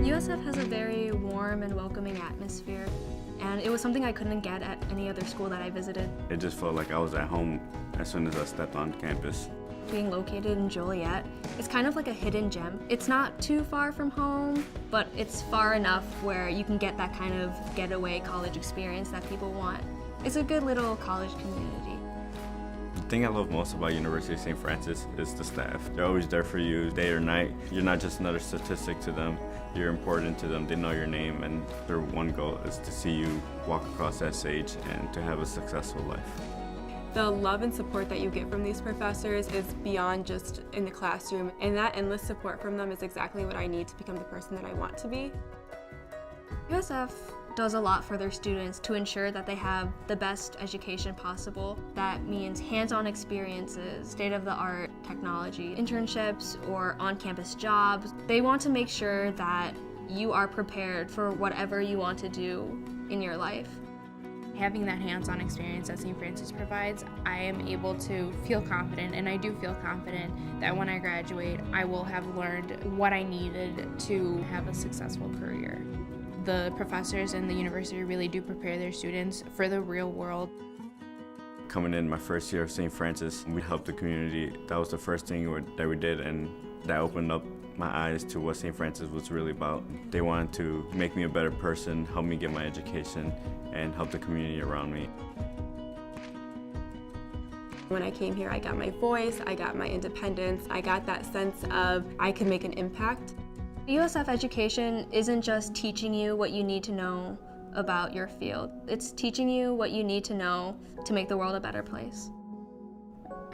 USF has a very warm and welcoming atmosphere, and it was something I couldn't get at any other school that I visited. It just felt like I was at home as soon as I stepped on campus. Being located in Joliet, it's kind of like a hidden gem. It's not too far from home, but it's far enough where you can get that kind of getaway college experience that people want. It's a good little college community. The thing I love most about University of St. Francis is the staff. They're always there for you day or night. You're not just another statistic to them. You're important to them. They know your name, and their one goal is to see you walk across that stage and to have a successful life. The love and support that you get from these professors is beyond just in the classroom, and that endless support from them is exactly what I need to become the person that I want to be. USF does a lot for their students to ensure that they have the best education possible. That means hands-on experiences, state-of-the-art technology, internships, or on-campus jobs. They want to make sure that you are prepared for whatever you want to do in your life. Having that hands-on experience that St. Francis provides, I am able to feel confident, and I do feel confident that when I graduate, I will have learned what I needed to have a successful career. The professors in the university really do prepare their students for the real world. Coming in my first year of St. Francis, we helped the community. That was the first thing that we did, and that opened up my eyes to what St. Francis was really about. They wanted to make me a better person, help me get my education, and help the community around me. When I came here, I got my voice, I got my independence, I got that sense of I could make an impact. USF education isn't just teaching you what you need to know about your field. It's teaching you what you need to know to make the world a better place.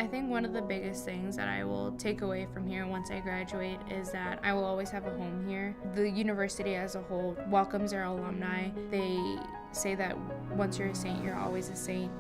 I think one of the biggest things that I will take away from here once I graduate is that I will always have a home here. The university as a whole welcomes their alumni. They say that once you're a Saint, you're always a Saint.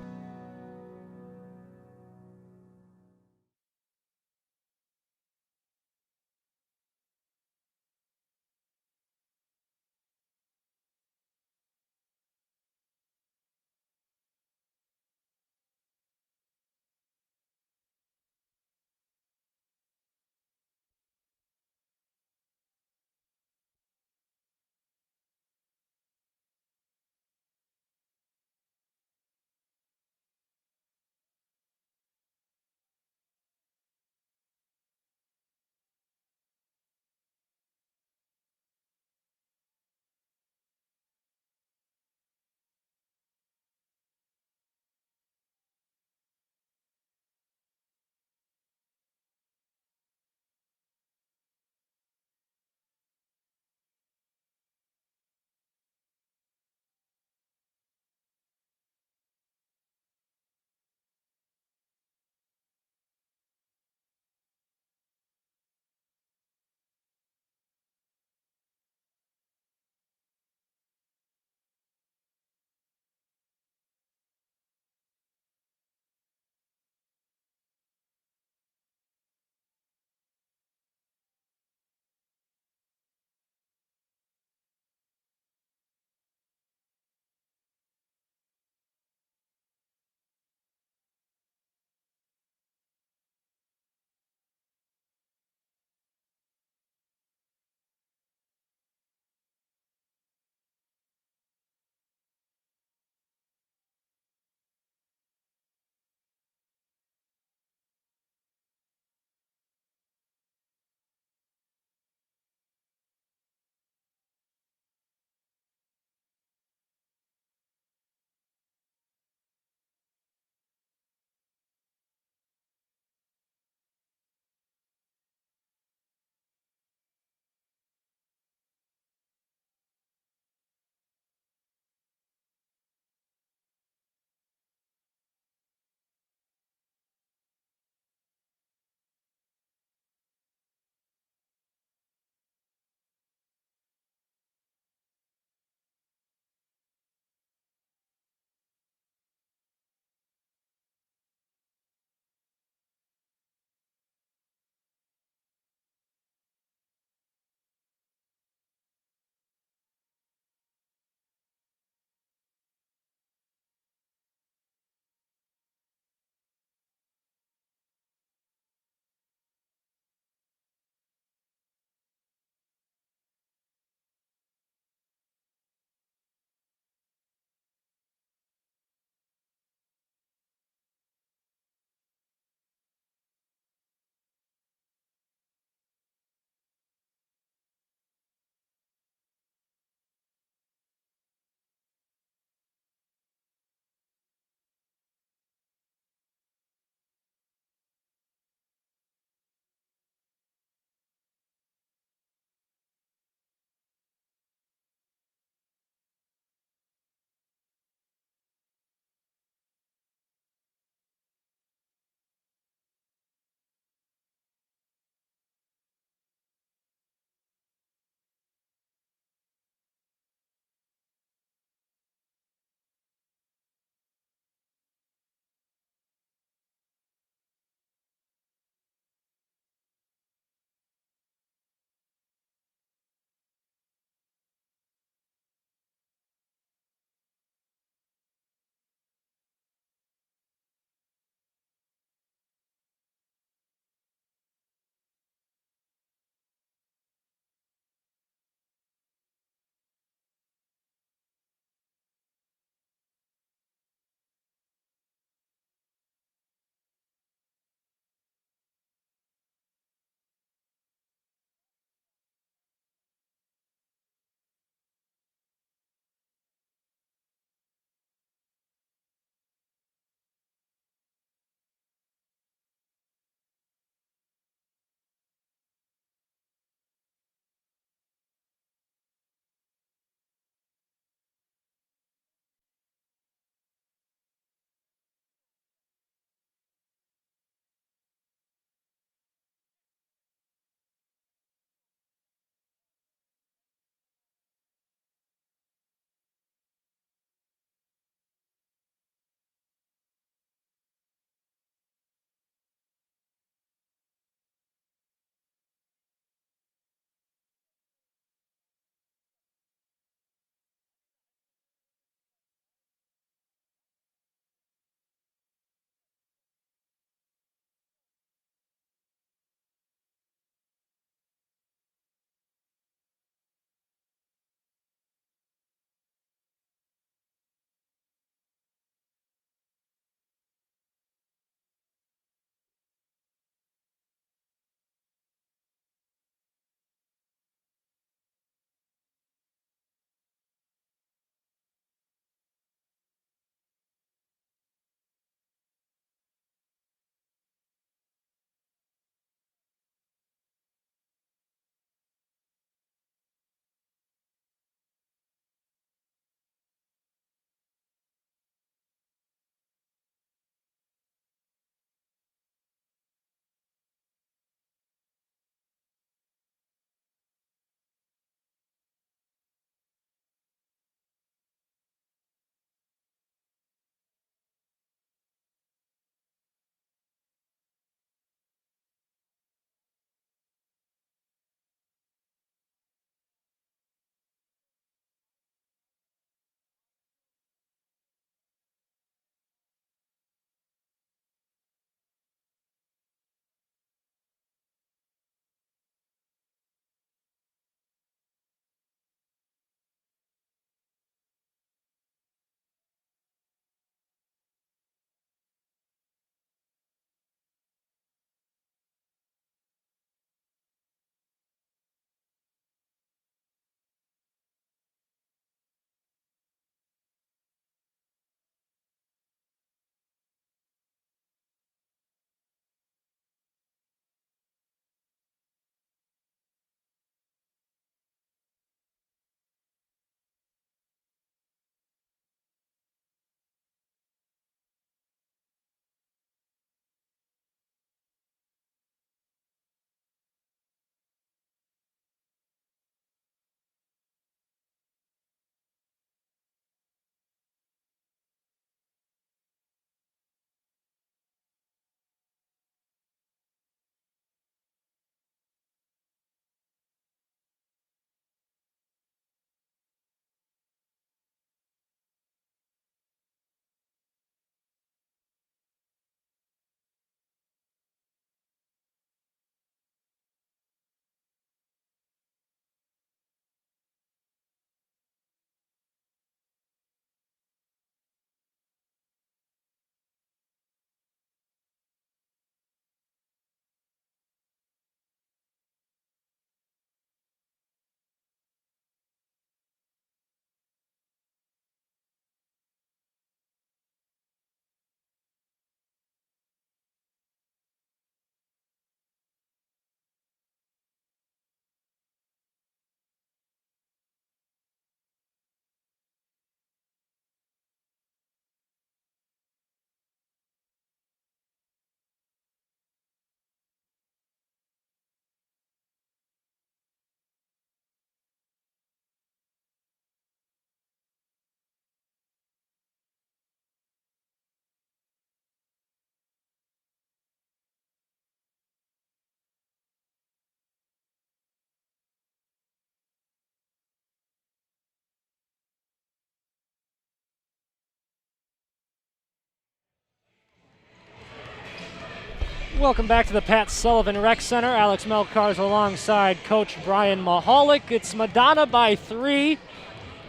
Welcome back to the Pat Sullivan Rec Center. Alex Melcars alongside Coach Brian Mahalik. It's Madonna by 3,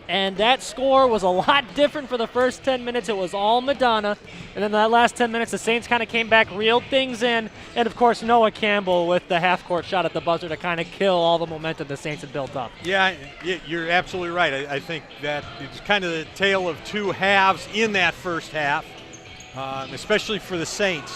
and that score was a lot different for the first 10 minutes. It was all Madonna, and then that last 10 minutes, the Saints kind of came back, reeled things in, and of course Noah Campbell with the half-court shot at the buzzer to kind of kill all the momentum the Saints had built up. Yeah, you're absolutely right. I think that it's kind of the tale of two halves in that first half, especially for the Saints.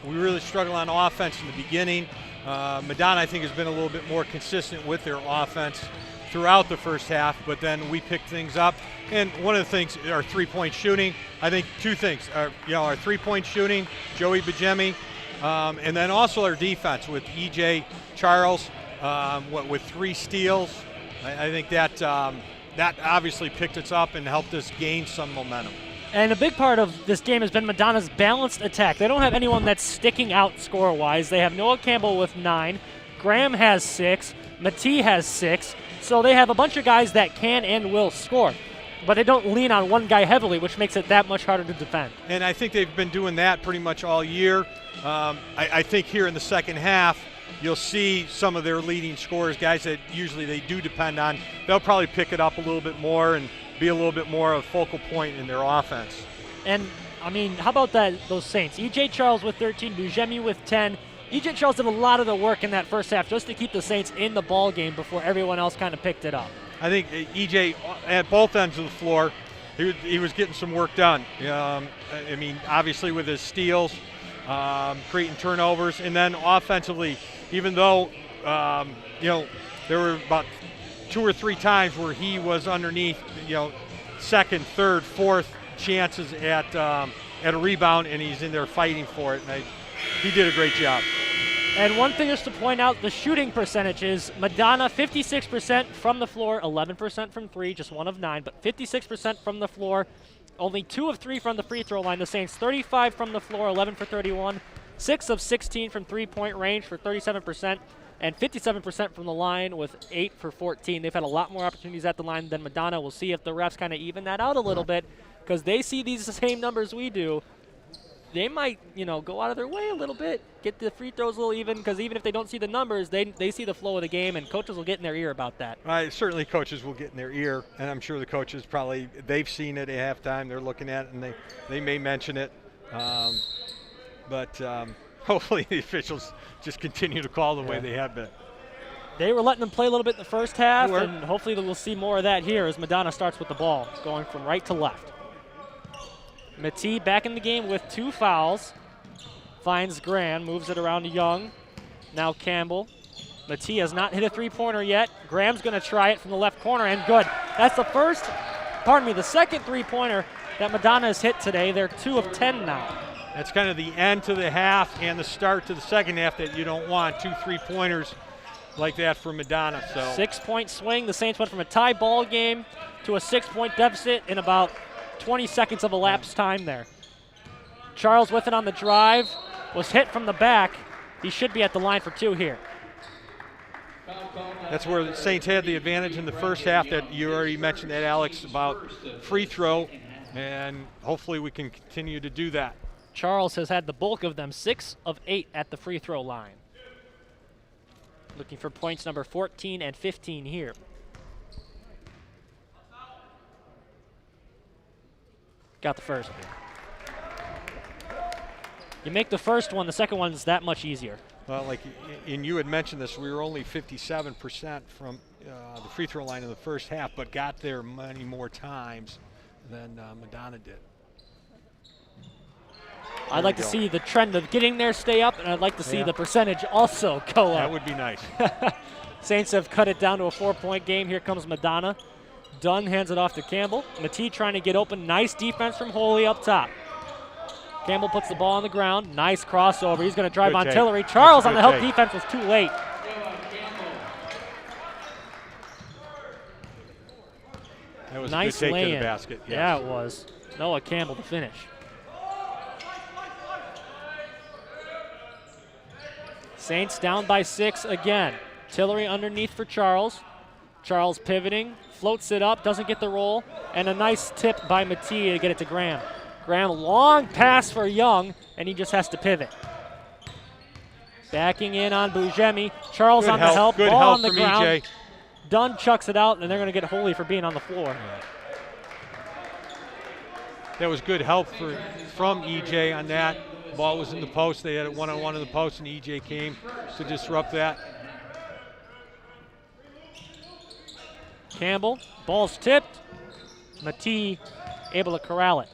We really struggled on offense in the beginning. Madonna, I think, has been a little bit more consistent with their offense throughout the first half, but then we picked things up. And one of the things, our three-point shooting, I think two things. Our three-point shooting, Joey Bajemi, and then also our defense with E.J. Charles, with 3 steals. I think that obviously picked us up and helped us gain some momentum. And a big part of this game has been Madonna's balanced attack. They don't have anyone that's sticking out score-wise. They have Noah Campbell with 9. Graham has 6. Matee has 6. So they have a bunch of guys that can and will score. But they don't lean on one guy heavily, which makes it that much harder to defend. And I think they've been doing that pretty much all year. I think here in the second half, you'll see some of their leading scorers, guys that usually they do depend on. They'll probably pick it up a little bit more and be a little bit more of a focal point in their offense. And, I mean, how about those Saints? E.J. Charles with 13, Bujemi with 10. E.J. Charles did a lot of the work in that first half just to keep the Saints in the ball game before everyone else kind of picked it up. I think E.J. at both ends of the floor, he was getting some work done. I mean, obviously with his steals, creating turnovers, and then offensively, even though, there were about 2 or 3 times where he was underneath, second, third, fourth chances at a rebound, and he's in there fighting for it. And he did a great job. And one thing just to point out, the shooting percentages, Madonna 56% from the floor, 11% from 3, just 1 of 9, but 56% from the floor, only 2 of 3 from the free throw line. The Saints 35 from the floor, 11 for 31, 6 of 16 from three-point range for 37%. And 57% from the line with 8 for 14. They've had a lot more opportunities at the line than Madonna. We'll see if the refs kind of even that out a little bit, because they see these same numbers we do. They might, go out of their way a little bit, get the free throws a little even, because even if they don't see the numbers, they see the flow of the game, and coaches will get in their ear about that. Certainly coaches will get in their ear, and I'm sure the coaches they've seen it at halftime. They're looking at it, and they may mention it. But hopefully the officials just continue to call the way they have been. They were letting them play a little bit in the first half, and hopefully we'll see more of that here as Madonna starts with the ball, going from right to left. Matee back in the game with 2 fouls. Finds Graham, moves it around to Young. Now Campbell. Matee has not hit a three-pointer yet. Graham's going to try it from the left corner, and good. That's the second three-pointer that Madonna has hit today. They're 2 of 10 now. That's kind of the end to the half and the start to the second half that you don't want. 2 3-pointers like that for Madonna. So 6-point swing. The Saints went from a tie ball game to a 6-point deficit in about 20 seconds of elapsed time there. Charles with it on the drive. Was hit from the back. He should be at the line for 2 here. That's where the Saints had the advantage in the first half that you already mentioned that, Alex, about free throw, and hopefully we can continue to do that. Charles has had the bulk of them, 6 of 8 at the free throw line. Looking for points number 14 and 15 here. Got the first. You make the first one, the second one is that much easier. Well, and you had mentioned this, we were only 57% from the free throw line in the first half, but got there many more times than Madonna did. I'd like to see the trend of getting there stay up, and I'd like to see the percentage also go up. That would be nice. Saints have cut it down to a 4-point game. Here comes Madonna. Dunn hands it off to Campbell. Matee trying to get open. Nice defense from Holy up top. Campbell puts the ball on the ground. Nice crossover. He's going to drive on Tillery. Charles on the help defense was too late. That was nice a good take to lay-in. the basket. Yes. Yeah, it was. Noah Campbell to finish. Saints down by 6 again. Tillery underneath for Charles. Charles pivoting, floats it up, doesn't get the roll, and a nice tip by Matee to get it to Graham. Graham, long pass for Young, and he just has to pivot. Backing in on Bujemi. Charles Good on the help. Good Ball help on the from ground. EJ. Dunn chucks it out, and they're going to get Holy for being on the floor. That was good help from EJ on that. Ball was in the post. They had it one-on-one in the post, and EJ came to disrupt that. Campbell, ball's tipped. Matee able to corral it.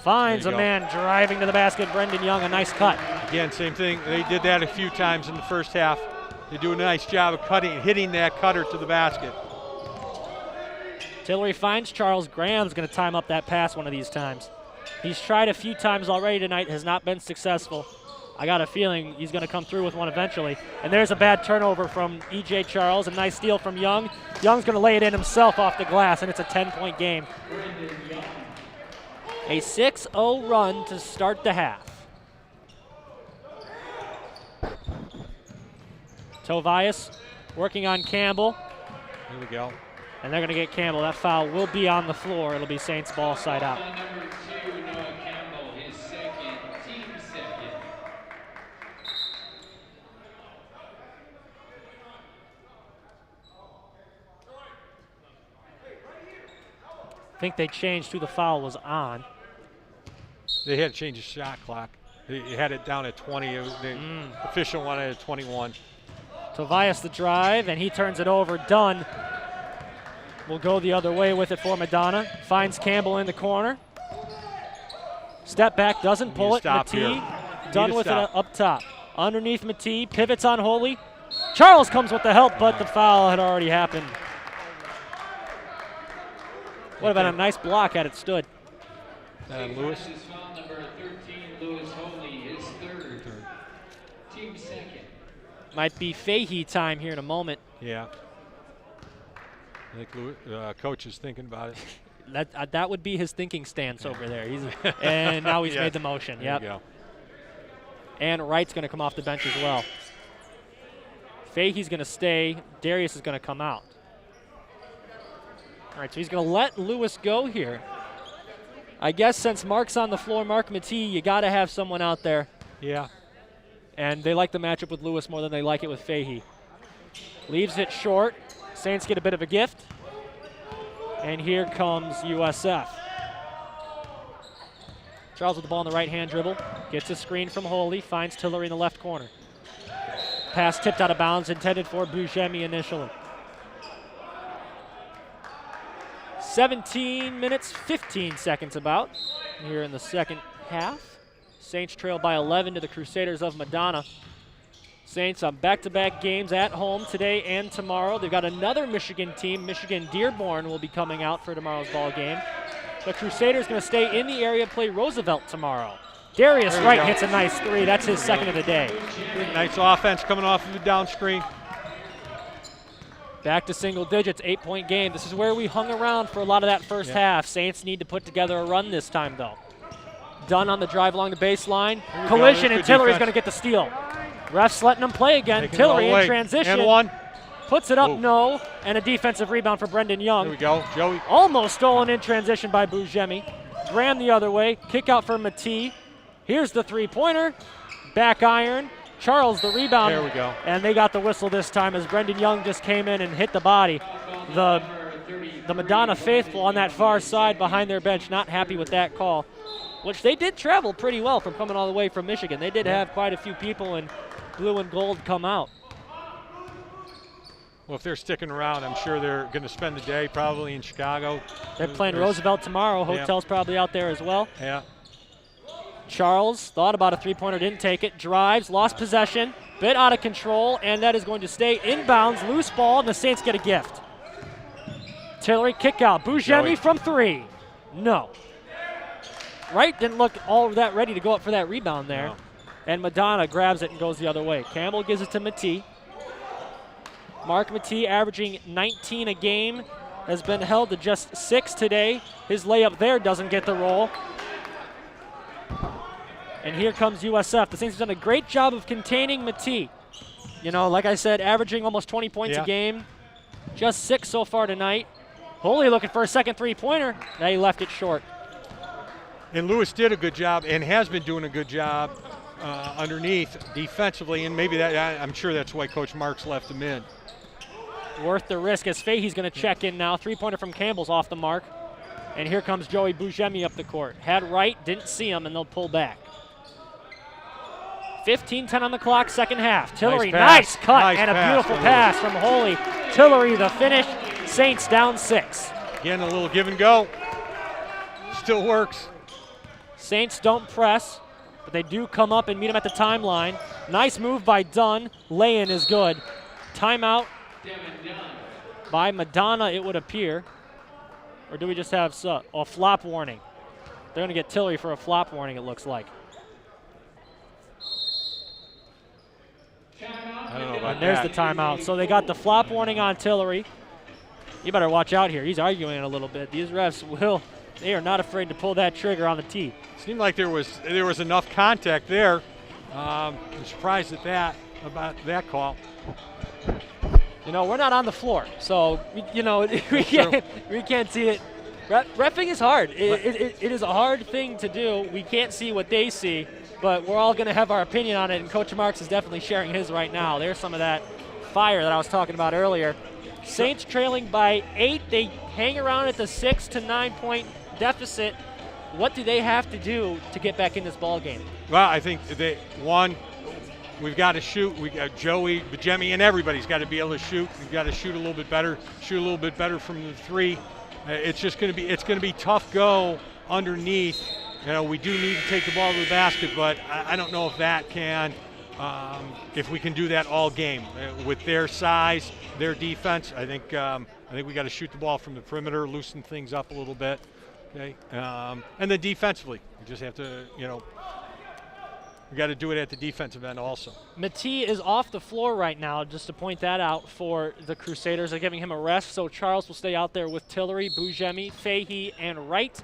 Finds a man driving to the basket. Brendan Young, a nice cut. Again, same thing. They did that a few times in the first half. They do a nice job of hitting that cutter to the basket. Tillery finds Charles. Graham's going to time up that pass one of these times. He's tried a few times already tonight, has not been successful. I got a feeling he's going to come through with one eventually. And there's a bad turnover from E.J. Charles. A nice steal from Young. Young's going to lay it in himself off the glass, and it's a 10-point game. A 6-0 run to start the half. Tobias working on Campbell. Here we go. And they're going to get Campbell. That foul will be on the floor. It'll be Saints ball side out. Number 2, Noah Campbell, his second, team second. I think they changed who the foul was on. They had to change the shot clock. They had it down at 20. The official wanted it at 21. Tobias the drive, and he turns it over. Dunn will go the other way with it for Madonna. Finds Campbell in the corner. Step back, doesn't pull it. Matee, Dunn with it up top. Underneath Matee, pivots on Holy. Charles comes with the help, but the foul had already happened. Would have been a nice block had it stood. Lewis. Foul number 13, Lewis Holy, his third. Team second. Might be Fahey time here in a moment. Yeah. I think coach is thinking about it. That would be his thinking stance over there. And now he's made the motion. There you go. And Wright's going to come off the bench as well. Fahey's going to stay. Darius is going to come out. All right, so he's going to let Lewis go here. I guess since Mark's on the floor, Mark Matee, you got to have someone out there. Yeah. And they like the matchup with Lewis more than they like it with Fahey. Leaves it short. Saints get a bit of a gift. And here comes USF. Charles with the ball in the right-hand dribble. Gets a screen from Holy. Finds Tillery in the left corner. Pass tipped out of bounds, intended for Bujemi initially. 17 minutes, 15 seconds about here in the second half. Saints trail by 11 to the Crusaders of Madonna. Saints on back-to-back games at home today and tomorrow. They've got another Michigan team. Michigan Dearborn will be coming out for tomorrow's ball game. The Crusaders going to stay in the area, play Roosevelt tomorrow. Darius Wright hits a nice three. That's his second of the day. Nice offense coming off of the down screen. Back to single digits, 8-point game. This is where we hung around for a lot of that first half. Saints need to put together a run this time, though. Dunn on the drive along the baseline. Collision, and Tillery's going to get the steal. Ref's letting them play again. Tillery in transition. And one. Puts it up, no. And a defensive rebound for Brendan Young. Here we go, Joey. Almost stolen in transition by Bujemi. Graham the other way. Kick out for Matee. Here's the three-pointer. Back iron. Charles the rebound. There we go. And they got the whistle this time as Brendan Young just came in and hit the body. The Madonna faithful on that far side behind their bench not happy with that call, which they did travel pretty well from coming all the way from Michigan. They did have quite a few people in blue and gold come out. Well, if they're sticking around, I'm sure they're going to spend the day probably in Chicago. They're playing Roosevelt tomorrow. Hotel's probably out there as well. Yeah. Charles thought about a three-pointer, didn't take it. Drives, lost possession, bit out of control, and that is going to stay inbounds. Loose ball, and the Saints get a gift. Tillery kick out. Bujemi from three. No. Wright didn't look all that ready to go up for that rebound there. No. And Madonna grabs it and goes the other way. Campbell gives it to Matee. Mark Matee averaging 19 a game. Has been held to just 6 today. His layup there doesn't get the roll. And here comes USF. The Saints have done a great job of containing Matee. You know, like I said, averaging almost 20 points a game. Just 6 so far tonight. Holy looking for a second three-pointer. Now he left it short. And Lewis did a good job and has been doing a good job underneath defensively, and maybe that, I'm sure that's why Coach Marks left him in. Worth the risk as Fahey's going to check in now. Three-pointer from Campbell's off the mark. And here comes Joey Bujemi up the court. Had right, didn't see him, and they'll pull back. 15-10 on the clock, second half. Tillery, nice cut, and a beautiful pass from Holy. Tillery, the finish. Saints down 6. Again, a little give and go. Still works. Saints don't press, but they do come up and meet him at the timeline. Nice move by Dunn. Lay-in is good. Timeout by Madonna, it would appear. Or do we just have a flop warning? They're going to get Tillery for a flop warning, it looks like. I don't know about and there's that. the timeout. So they got the flop warning on Tillery. You better watch out here. He's arguing it a little bit. These refs they are not afraid to pull that trigger on the tee. Seemed like there was enough contact there. I'm surprised about that call. You know, we're not on the floor, so we can't see it. Reffing is hard. It is a hard thing to do. We can't see what they see, but we're all going to have our opinion on it, and Coach Marks is definitely sharing his right now. There's some of that fire that I was talking about earlier. Saints trailing by 8. They hang around at the 6 to 9 point deficit. What do they have to do to get back in this ball game? Well, I think we've got to shoot. We got Joey, Bujemi, and everybody's got to be able to shoot. We've got to shoot a little bit better from the 3. It's going to be tough go underneath. We do need to take the ball to the basket, but I don't know if that can, if we can do that all game with their size, their defense. I think we got to shoot the ball from the perimeter, loosen things up a little bit. Okay, and then defensively, we just have to, we got to do it at the defensive end also. Matee is off the floor right now, just to point that out for the Crusaders. They're giving him a rest, so Charles will stay out there with Tillery, Bujemi, Fahey, and Wright.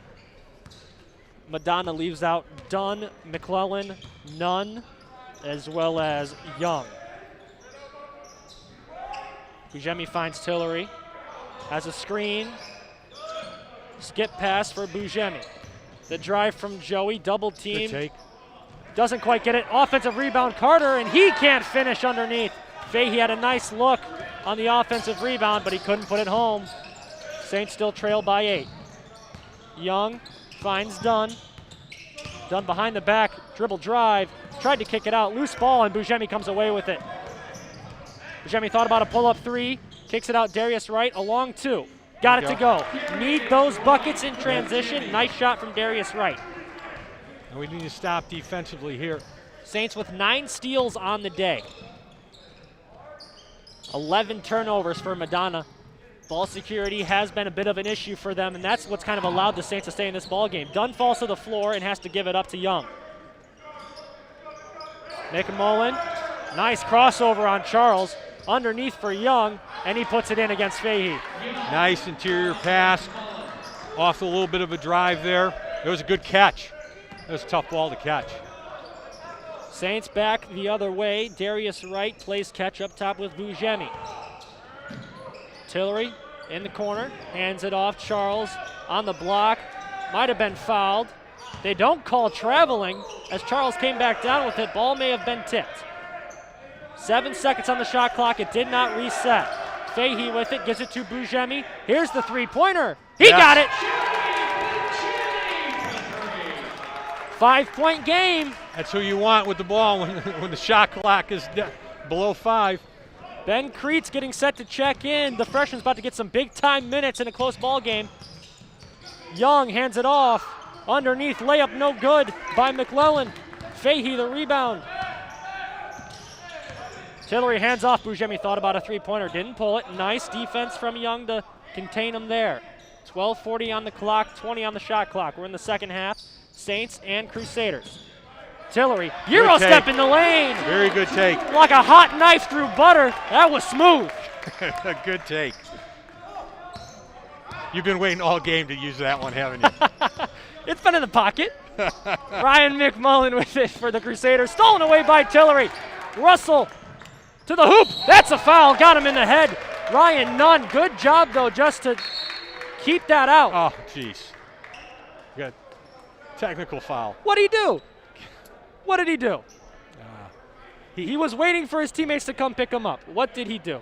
Madonna leaves out Dunn, McClellan, Nunn, as well as Young. Bujemi finds Tillery, has a screen. Skip pass for Bujemi. The drive from Joey, double team. Good take. Doesn't quite get it. Offensive rebound, Carter, and he can't finish underneath. Fahey had a nice look on the offensive rebound, but he couldn't put it home. Saints still trail by 8. Young finds Dunn. Dunn behind the back, dribble drive, tried to kick it out. Loose ball, and Bujemi comes away with it. Bujemi thought about a pull-up 3, kicks it out. Darius Wright, a long 2. Got it to go. Need those buckets in transition. Nice shot from Darius Wright. And we need to stop defensively here. Saints with 9 steals on the day. 11 turnovers for Madonna. Ball security has been a bit of an issue for them, and that's what's kind of allowed the Saints to stay in this ball game. Dunn falls to the floor and has to give it up to Young. McMullen, nice crossover on Charles. Underneath for Young, and he puts it in against Fahey. Nice interior pass off a little bit of a drive there. It was a good catch. It was a tough ball to catch. Saints back the other way. Darius Wright plays catch up top with Bujemi. Tillery in the corner, hands it off. Charles on the block, might have been fouled. They don't call traveling as Charles came back down with it. Ball may have been tipped. 7 seconds on the shot clock. It did not reset. Fahey with it, gives it to Bujemi. Here's the three-pointer. He got it. 5-point game. That's who you want with the ball when the shot clock is below 5. Ben Creet's getting set to check in. The freshman's about to get some big-time minutes in a close ball game. Young hands it off. Underneath, layup no good by McClellan. Fahey the rebound. Tillery hands off. Bujemi thought about a three-pointer, didn't pull it. Nice defense from Young to contain him there. 12:40 on the clock, 20 on the shot clock. We're in the second half. Saints and Crusaders. Tillery, Euro step in the lane. Very good take. Like a hot knife through butter. That was smooth. A good take. You've been waiting all game to use that one, haven't you? It's been in the pocket. Ryan McMullen with it for the Crusaders. Stolen away by Tillery. Russell to the hoop. That's a foul. Got him in the head. Ryan Nunn. Good job, though, just to keep that out. Oh, jeez. Good. Technical foul. What did he do? What did he do? He was waiting for his teammates to come pick him up. What did he do?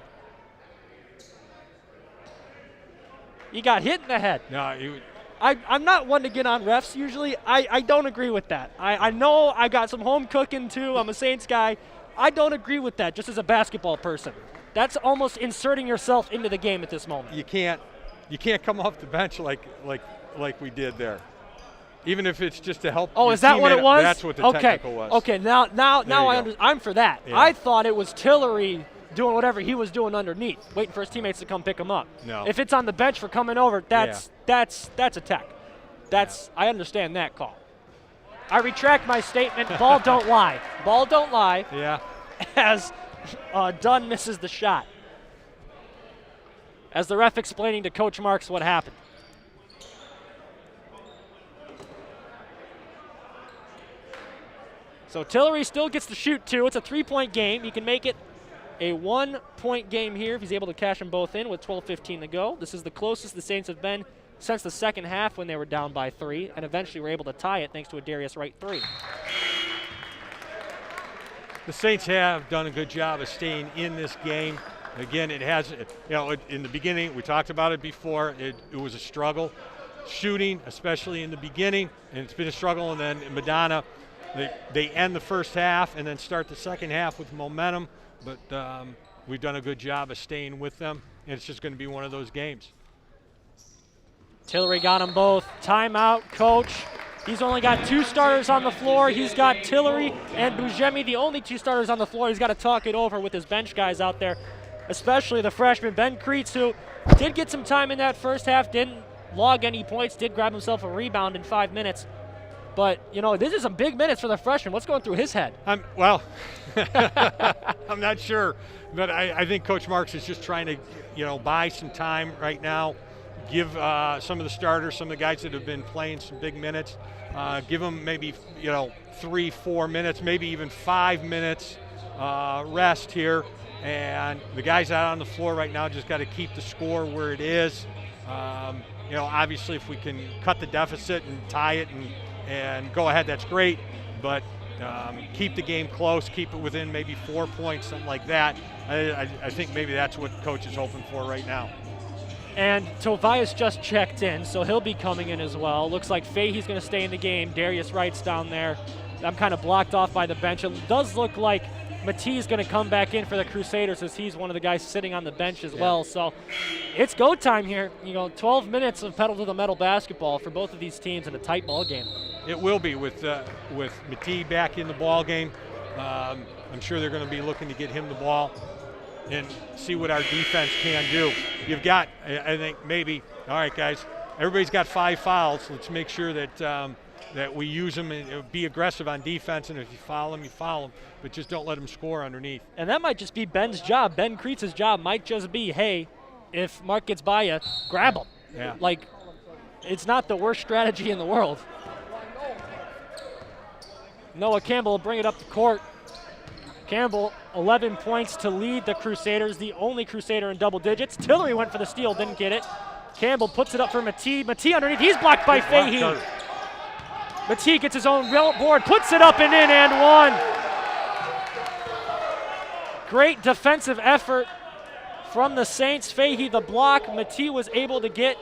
He got hit in the head. No, I'm not one to get on refs usually. I don't agree with that. I know I got some home cooking too. I'm a Saints guy. I don't agree with that just as a basketball person. That's almost inserting yourself into the game at this moment. You can't come off the bench like we did there. Even if it's just to help. Oh, is that what it was? That's what the technical was. Okay, now I'm for that. Yeah. I thought it was Tillery doing whatever he was doing underneath, waiting for his teammates to come pick him up. No. If it's on the bench for coming over, that's a tech. I understand that call. I retract my statement. Ball don't lie. Ball don't lie. Yeah. As Dunn misses the shot. As the ref explaining to Coach Marks what happened. So Tillery still gets to shoot 2. It's a 3-point game. He can make it a 1-point game here if he's able to cash them both in with 12:15 to go. This is the closest the Saints have been since the second half when they were down by 3, and eventually were able to tie it thanks to a Darius Wright 3. The Saints have done a good job of staying in this game. Again, it has, in the beginning, we talked about it before, it was a struggle. Shooting, especially in the beginning, and it's been a struggle, and then Madonna, they end the first half and then start the second half with momentum, but we've done a good job of staying with them, and it's just going to be one of those games. Tillery got them both. Timeout, coach. He's only got 2 starters on the floor. He's got Tillery and Bujemi, the only 2 starters on the floor. He's got to talk it over with his bench guys out there, especially the freshman Ben Kreitz, who did get some time in that first half, didn't log any points, did grab himself a rebound in 5 minutes. But, this is some big minutes for the freshman. What's going through his head? I'm not sure. But I think Coach Marks is just trying to, buy some time right now, give some of the starters, some of the guys that have been playing some big minutes, give them maybe, 3-4 minutes, maybe even 5 minutes rest here. And the guys out on the floor right now just got to keep the score where it is. Obviously if we can cut the deficit and tie it and go ahead, that's great, but keep the game close, keep it within maybe 4 points, something like that. I think maybe that's what Coach is hoping for right now. And Tobias just checked in, so he'll be coming in as well. Looks like Fahey's going to stay in the game. Darius Wright's down there. I'm kind of blocked off by the bench. It does look like Matee's going to come back in for the Crusaders, as he's one of the guys sitting on the bench as well. So it's go time here. 12 minutes of pedal to the metal basketball for both of these teams in a tight ball game. It will be with Matee back in the ball game. I'm sure they're going to be looking to get him the ball and see what our defense can do. You've got, I think, maybe, all right, guys, everybody's got 5 fouls. Let's make sure that that we use them and be aggressive on defense, and if you foul them, you foul them, but just don't let them score underneath. And that might just be Ben's job. Ben Kreitz's job might just be, hey, if Mark gets by you, grab him. Yeah. It's not the worst strategy in the world. Noah Campbell will bring it up the court. Campbell, 11 points to lead the Crusaders, the only Crusader in double digits. Tillery went for the steal, didn't get it. Campbell puts it up for Matee. Matee underneath, he's blocked by Fahey. Matee gets his own board, puts it up and in, and 1. Great defensive effort from the Saints. Fahey the block. Matee was able to get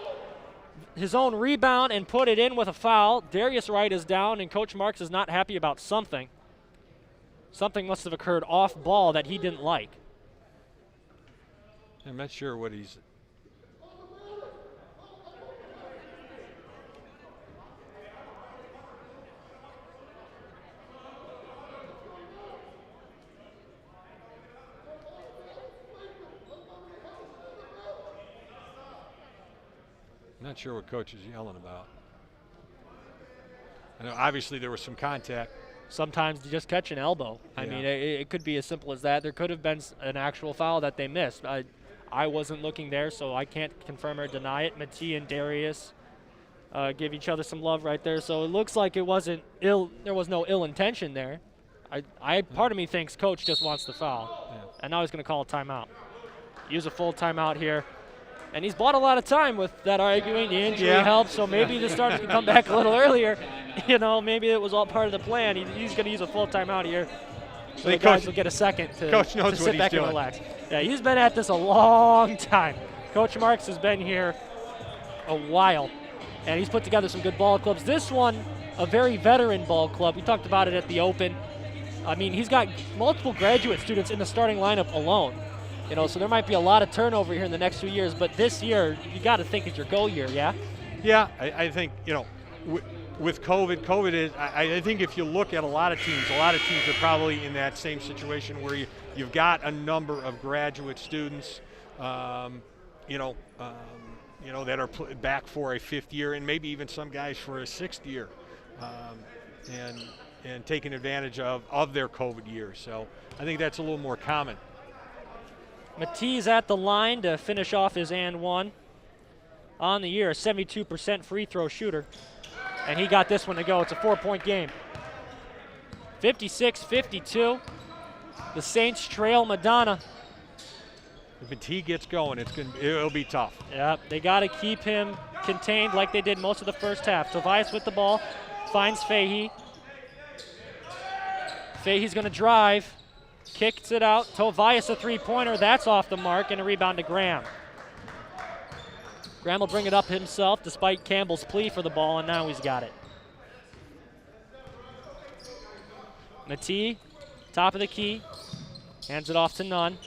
his own rebound and put it in with a foul. Darius Wright is down, and Coach Marks is not happy about something. Something must have occurred off ball that he didn't like. I'm not sure what he's... Not sure what Coach is yelling about. I know obviously there was some contact. Sometimes you just catch an elbow. I mean, it could be as simple as that. There could have been an actual foul that they missed. I wasn't looking there, so I can't confirm or deny it. Matee and Darius give each other some love right there. So it looks like it wasn't ill. There was no ill intention there. Part of me thinks Coach just wants the foul, and now he's going to call a timeout. Use a full timeout here. And he's bought a lot of time with that arguing. The injury helps, so maybe the starters can come back a little earlier. Maybe it was all part of the plan. He's going to use a full timeout here. So the guys will get a second to, Coach knows to what sit back he's doing. and relax. Yeah, he's been at this a long time. Coach Marks has been here a while, and he's put together some good ball clubs. This one, a very veteran ball club. We talked about it at the Open. I mean, he's got multiple graduate students in the starting lineup alone. You know, so there might be a lot of turnover here in the next few years, but this year, you got to think it's your go year, yeah? Yeah, I think, you know, with COVID is, I think if you look at a lot of teams are probably in that same situation where you've got a number of graduate students, you know, that are back for a 5th year, and maybe even some guys for a 6th year, and taking advantage of their COVID years. So I think that's a little more common. Matisse at the line to finish off his and one. On the year, a 72% free throw shooter. And he got this one to go. It's a 4-point game. 56-52. The Saints trail Madonna. If Matisse gets going, it'll be tough. Yep, they got to keep him contained like they did most of the first half. Tobias with the ball, finds Fahey. Fahey's going to drive. Kicks it out. Tobias a three-pointer. That's off the mark, and a rebound to Graham. Graham will bring it up himself despite Campbell's plea for the ball, and now he's got it. Matisse, top of the key, hands it off to Nunn.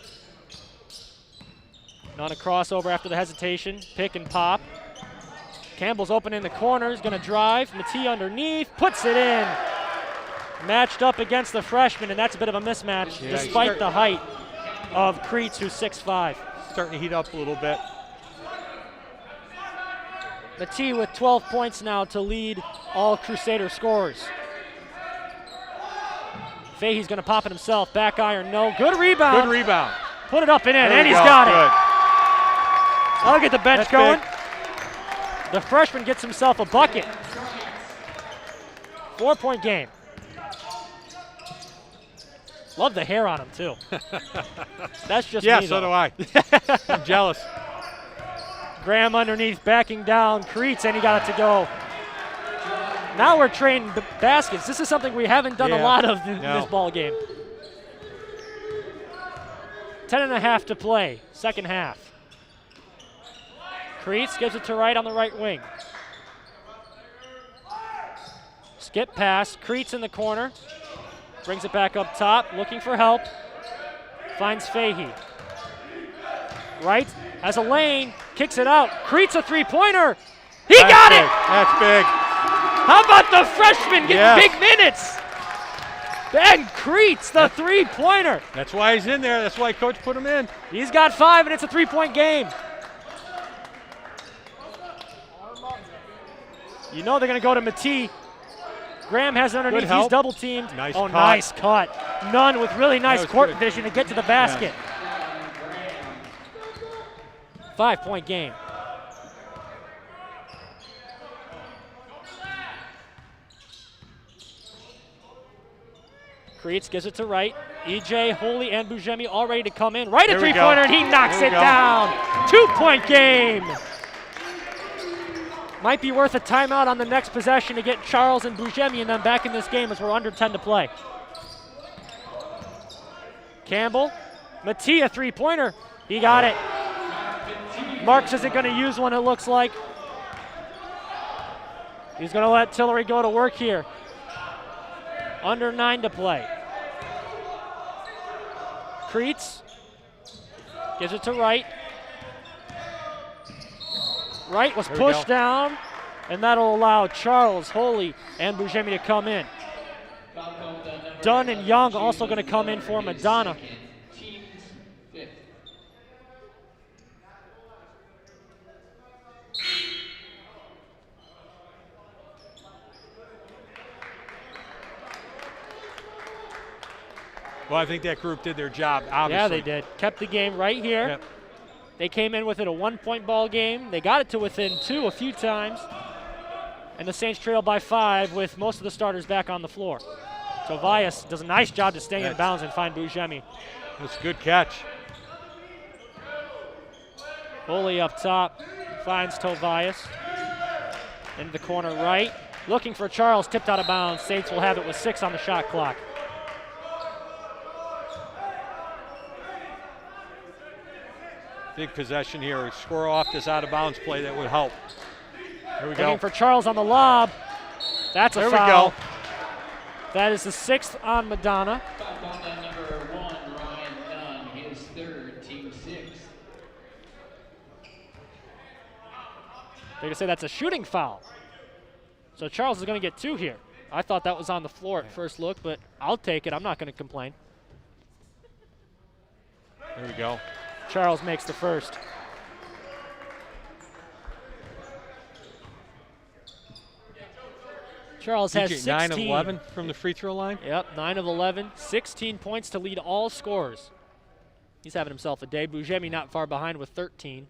Nunn a crossover after the hesitation, pick and pop. Campbell's open in the corner, he's going to drive. Matisse underneath, puts it in. Matched up against the freshman, and that's a bit of a mismatch despite the height of Creets, who's 6'5". Starting to heat up a little bit. Matisse with 12 points now to lead all Crusader scorers. Fahey's going to pop it himself. Back iron, no. Good rebound. Good rebound. Put it up and in, There and we he's go. got Good. it. I'll get the bench That's going. big. The freshman gets himself a bucket. 4-point game. Love the hair on him, too. That's just yeah, me, so though. do I. I'm jealous. Graham underneath, backing down. Creets, and he got it to go. Now we're trading the baskets. This is something we haven't done a lot of in this ball game. 10.5 to play, second half. Creets gives it to Wright on the right wing. Skip pass, Creets in the corner. Brings it back up top, looking for help. Finds Fahey. Wright has a lane, kicks it out. Creets a three-pointer. He got it! That's big. How about the freshman getting big minutes? Ben Creets, the three-pointer. That's why he's in there. That's why Coach put him in. He's got 5, and it's a 3-point game. You know they're going to go to Matisse. Graham has it underneath. He's double-teamed. Nice cut. nice cut. Nunn with really nice court good. vision to get to the basket. 5-point game. Creets gives it to Wright. EJ, Holy, and Bujemi all ready to come in. Wright a three-pointer, and he knocks it down. 2-point game. Might be worth a timeout on the next possession to get Charles and Bujemi and them back in this game as we're under 10 to play. Campbell, Matisse, a three-pointer. He got it. Marks isn't going to use one, it looks like. He's going to let Tillery go to work here. Under 9 to play. Creets gives it to Wright. Wright was pushed down, and that'll allow Charles, Holy, and Bujemi to come in. Dunn and Young also going to come in for Madonna. Well, I think that group did their job, obviously. Yeah, they did. Kept the game right here. Yep. They came in with it a 1-point ball game. They got it to within 2 a few times. And the Saints trail by 5 with most of the starters back on the floor. Tobias does a nice job to stay in bounds and find Bujemi. That's a good catch. Holy up top, finds Tobias. Into the corner right. Looking for Charles, tipped out of bounds. Saints will have it with 6 on the shot clock. Big possession here. Score off this out-of-bounds play, that would help. Here we go. Looking for Charles on the lob. That's a there foul. There we go. That is the 6th on Madonna. Foul on number 1, Ryan Dunn, his 3rd, team 6th. They're going to say that's a shooting foul. So Charles is going to get 2 here. I thought that was on the floor at first look, but I'll take it. I'm not going to complain. There we go. Charles makes the first. Charles has 16. 9 of 11 from the free throw line. Yep, 9 of 11. 16 points to lead all scorers. He's having himself a day. Bujemi not far behind with 13.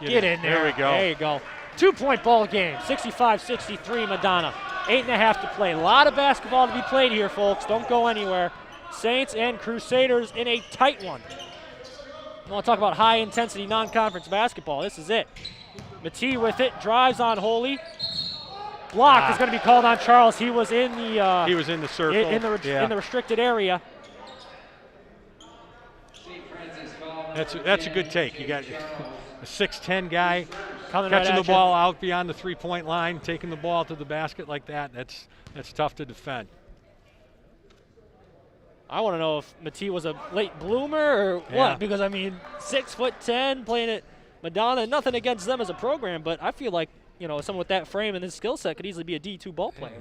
Get in there. There we go. There you go. 2-point ball game. 65-63 Madonna. 8.5 to play. A lot of basketball to be played here, folks. Don't go anywhere. Saints and Crusaders in a tight one. I want to talk about high-intensity non-conference basketball. This is it. Matee with it, drives on Holy. Block is going to be called on Charles. He was in the he was in the circle. In the restricted area. That's a good take. You got a 6'10" guy coming catching right the ball out beyond the 3-point line, taking the ball to the basket like that. That's tough to defend. I want to know if Matee was a late bloomer or what, because I mean, 6'10", playing at Madonna. Nothing against them as a program, but I feel like, you know, someone with that frame and this skill set could easily be a D2 ball player.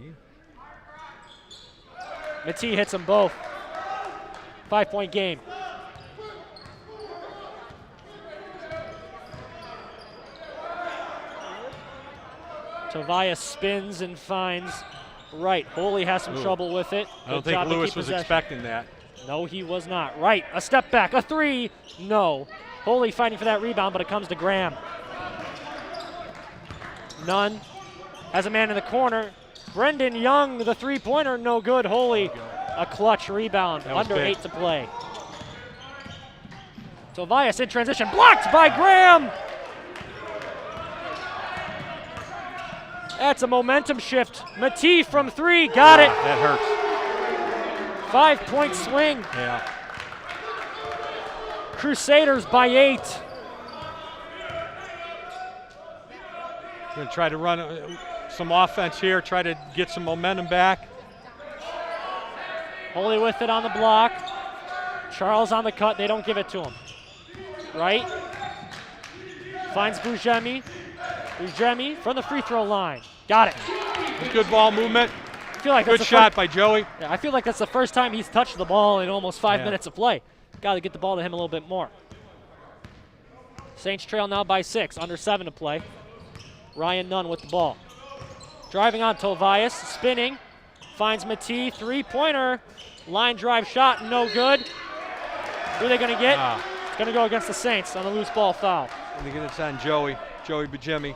Matee hits them both. 5-point game. Tobias spins and finds right. Holy has some trouble with it. I don't think Lewis was expecting that. No, he was not. Right, a step back, a 3. No. Holy fighting for that rebound, but it comes to Graham. Nunn has a man in the corner. Brendan Young, the 3-pointer, no good. Holy, a clutch rebound. Under 8 to play. Tobias in transition, blocked by Graham. That's a momentum shift. Matee from 3, got it. That hurts. 5-point swing. Yeah. Crusaders by 8. Going to try to run some offense here, try to get some momentum back. Holy with it on the block. Charles on the cut, they don't give it to him. Right. Finds Bujemi. Bujemi from the free throw line. Got it. Good ball movement. I feel like good shot by Joey. Yeah, I feel like that's the first time he's touched the ball in almost 5 minutes of play. Got to get the ball to him a little bit more. Saints trail now by 6, under 7 to play. Ryan Nunn with the ball. Driving on Tobias, spinning. Finds Matee, 3-pointer. Line drive shot, no good. Who are they going to get? It's going to go against the Saints on a loose ball foul. I think it's on Joey Bujemi.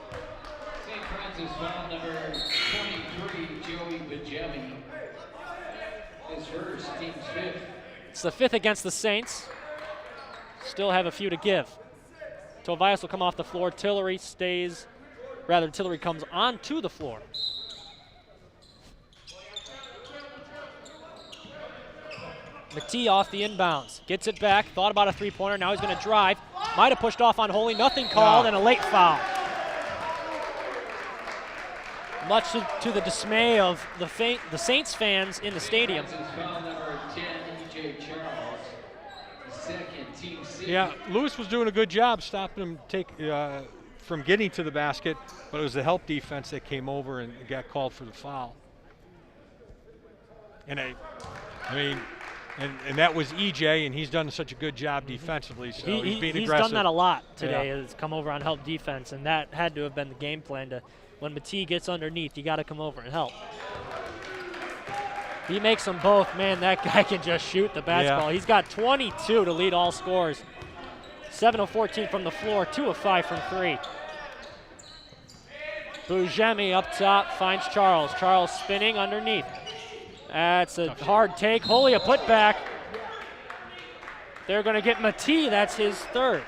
St. Francis foul number 23, Joey Bujemi. His first, team's 5th. It's the 5th against the Saints. Still have a few to give. Tobias will come off the floor. Tillery comes onto the floor. Matee off the inbounds. Gets it back. Thought about a 3-pointer. Now he's going to drive. Might have pushed off on Holy. Nothing called, and a late foul. Much to the dismay of the Saints fans in the stadium. Foul number 10, E.J. Charles. Second, team 6. Yeah, Lewis was doing a good job stopping him from getting to the basket, but it was the help defense that came over and got called for the foul. And And that was EJ, and he's done such a good job defensively. So he's being aggressive. Done that a lot today. Has come over on help defense, and that had to have been the game plan. To when Matee gets underneath, you got to come over and help. He makes them both. Man, that guy can just shoot the basketball. Yeah. He's got 22 to lead all scorers. 7 of 14 from the floor, 2 of 5 from 3. Bujemi up top finds Charles. Charles spinning underneath. That's a hard take. Holy a putback. They're going to get Matee. That's his 3rd.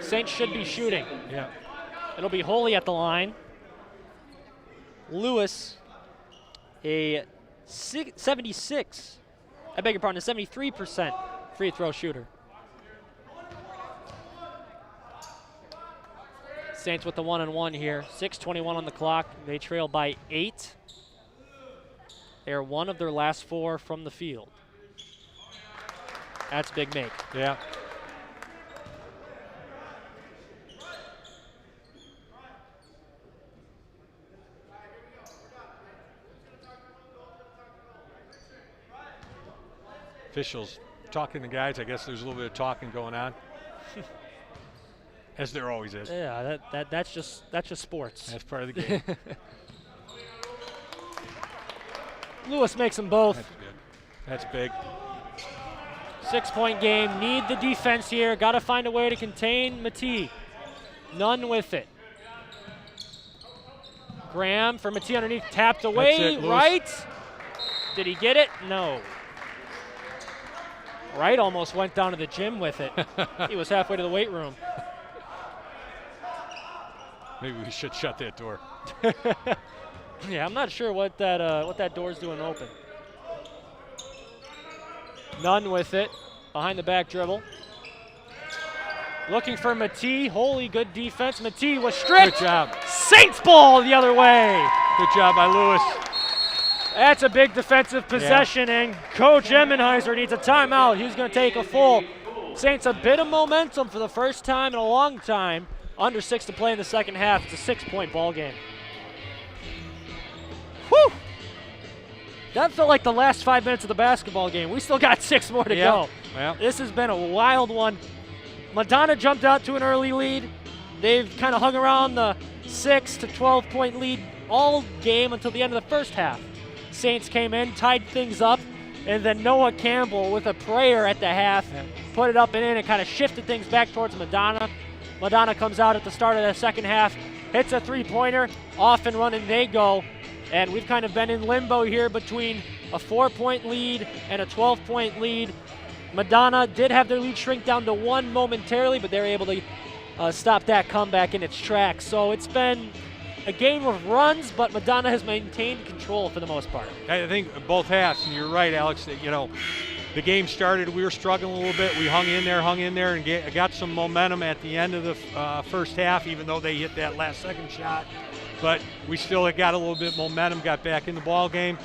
Saints should be shooting. Yeah. It'll be Holy at the line. Lewis, a 76. I beg your pardon, a 73% free throw shooter. Saints with the 1-and-1 here. 6:21 on the clock. They trail by 8. They are one of their last 4 from the field. That's a big make. Yeah. Officials talking to guys. I guess there's a little bit of talking going on, as there always is. Yeah, that's just sports. That's part of the game. Lewis makes them both. That's good. That's big. 6-point game. Need the defense here. Got to find a way to contain Matee. None with it. Graham for Matee underneath. Tapped away. Right. Did he get it? No. Wright almost went down to the gym with it. He was halfway to the weight room. Maybe we should shut that door. Yeah, I'm not sure what that door's doing open. None with it. Behind the back dribble. Looking for Matee. Holy good defense. Matee was stripped. Good job. Saints ball the other way. Good job by Lewis. That's a big defensive possession, and Coach Emmenheiser needs a timeout. He's going to take a full. Saints a bit of momentum for the first time in a long time. Under 6 to play in the second half. It's a 6-point ball game. Whew! That felt like the last 5 minutes of the basketball game. We still got 6 more to go. Yeah. This has been a wild one. Madonna jumped out to an early lead. They've kind of hung around the 6 to 12-point lead all game until the end of the first half. Saints came in, tied things up, and then Noah Campbell with a prayer at the half put it up and in and kind of shifted things back towards Madonna. Madonna comes out at the start of the second half, hits a three-pointer, off and running they go. And we've kind of been in limbo here between a 4-point lead and a 12-point lead. Madonna did have their lead shrink down to 1 momentarily, but they were able to stop that comeback in its tracks. So it's been a game of runs, but Madonna has maintained control for the most part. I think both halves, and you're right, Alex, that, the game started, we were struggling a little bit. We hung in there and got some momentum at the end of the first half, even though they hit that last second shot. But we still got a little bit of momentum, got back in the ball game.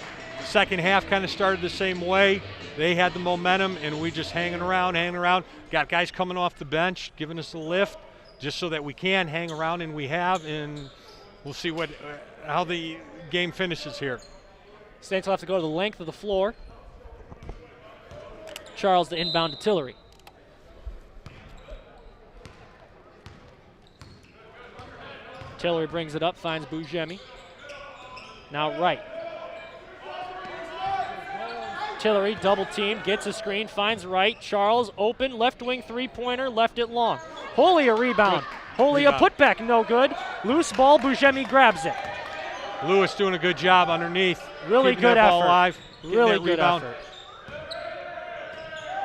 Second half kind of started the same way. They had the momentum, and we just hanging around. Got guys coming off the bench, giving us a lift, just so that we can hang around, and we have, and we'll see how the game finishes here. Saints will have to go to the length of the floor. Charles to inbound to Tillery. Tillery brings it up, finds Bujemi. Now Wright. Tillery double team, gets a screen, finds Wright. Charles open, left wing three-pointer, left it long. Holy a rebound. Holy a putback, no good. Loose ball, Bujemi grabs it. Lewis doing a good job underneath. Really good effort. Ball alive, really good effort.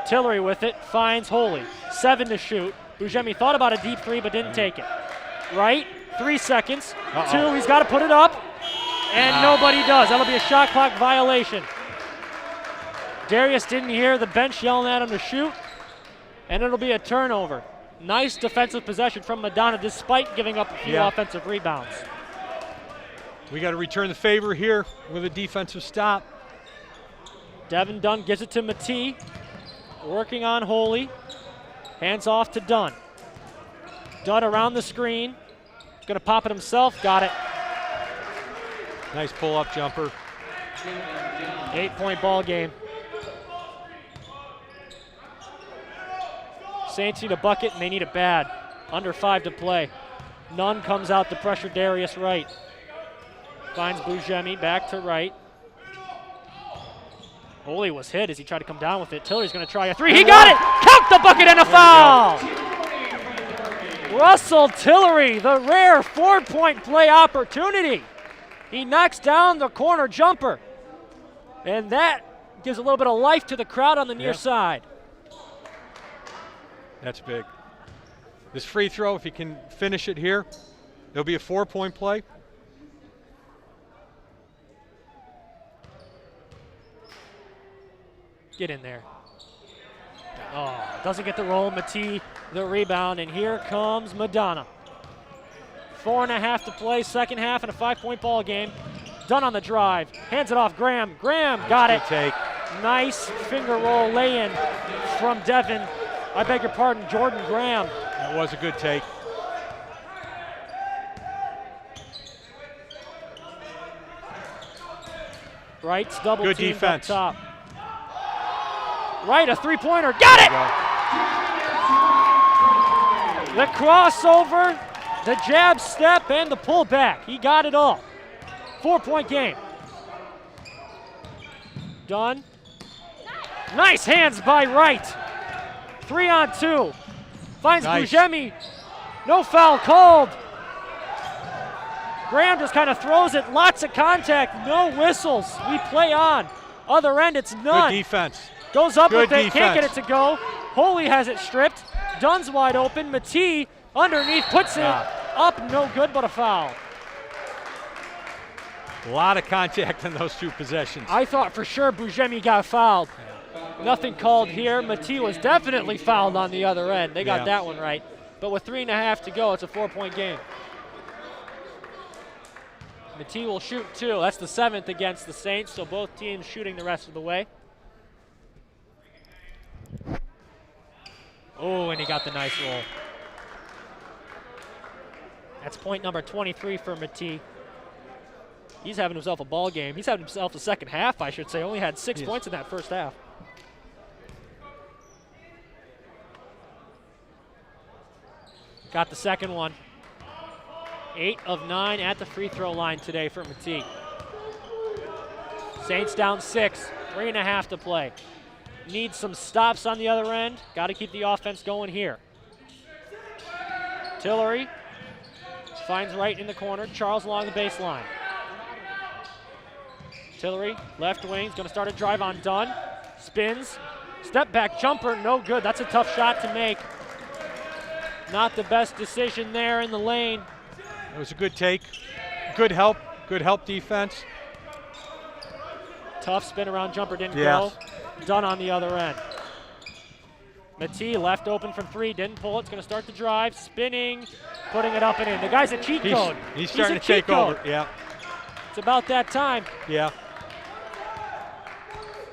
Tillery with it, finds Holy. 7 to shoot. Bujemi thought about a deep three, but didn't take it. Wright, 3 seconds. 2, he's got to put it up. And nobody does. That'll be a shot clock violation. Darius didn't hear the bench yelling at him to shoot. And it'll be a turnover. Nice defensive possession from Madonna despite giving up a few offensive rebounds. We got to return the favor here with a defensive stop. Devin Dunn gives it to Matee. Working on Holy. Hands off to Dunn. Dunn around the screen. Going to pop it himself. Got it. Nice pull-up jumper. 8-point ball game. Saints need a bucket, and they need it bad. Under 5 to play. Nunn comes out to pressure Darius Wright. Finds Bujemi, back to Wright. Holy was hit as he tried to come down with it. Tillery's going to try a 3. He got it! Count the bucket and a foul! Russell Tillery, the rare 4-point play opportunity. He knocks down the corner jumper. And that gives a little bit of life to the crowd on the near side. That's big. This free throw, if he can finish it here, it'll be a 4-point play. Get in there. Oh, doesn't get the roll. Matee, the rebound, and here comes Madonna. 4.5 to play, second half, and a 5-point ball game. Dunn on the drive, hands it off. Graham. Graham got it. Take. Nice finger roll lay-in from Devin. I beg your pardon, Jordan Graham. That was a good take. Wright's double good teamed defense. up top. Wright, a three-pointer. Got it! The crossover, the jab step, and the pullback. He got it all. 4-point game. Dunn. Nice hands by Wright. 3-on-2. Finds Nice. Bujemi. No foul called. Graham just kind of throws it. Lots of contact. No whistles. We play on. Other end, it's none. Good defense. Goes up Good with it. Can't get defense. it to go. Holy has it stripped. Dunn's wide open. Matee underneath puts it up. No good, but a foul. A lot of contact in those two possessions. I thought for sure Bujemi got fouled. Nothing called here. Matee was definitely fouled on the other end. They got that one right. But with 3.5 to go, it's a 4-point game. Matee will shoot 2. That's the 7th against the Saints, so both teams shooting the rest of the way. Oh, and he got the nice roll. That's point number 23 for Matee. He's having himself a ball game. He's having himself a second half, I should say. Only had 6 points in that first half. Got the second one. 8 of 9 at the free throw line today for Matee. Saints down 6, 3.5 to play. Need some stops on the other end. Got to keep the offense going here. Tillery finds Wright in the corner. Charles along the baseline. Tillery, left wing, is going to start a drive on Dunn. Spins, step back jumper, no good. That's a tough shot to make. Not the best decision there in the lane. It was a good take. Good help defense. Tough spin around jumper, didn't go. Dunn on the other end. Matee left open from 3, didn't pull it. It's going to start the drive, spinning, putting it up and in. The guy's a cheat code. He's starting to take over. Yeah. It's about that time. Yeah.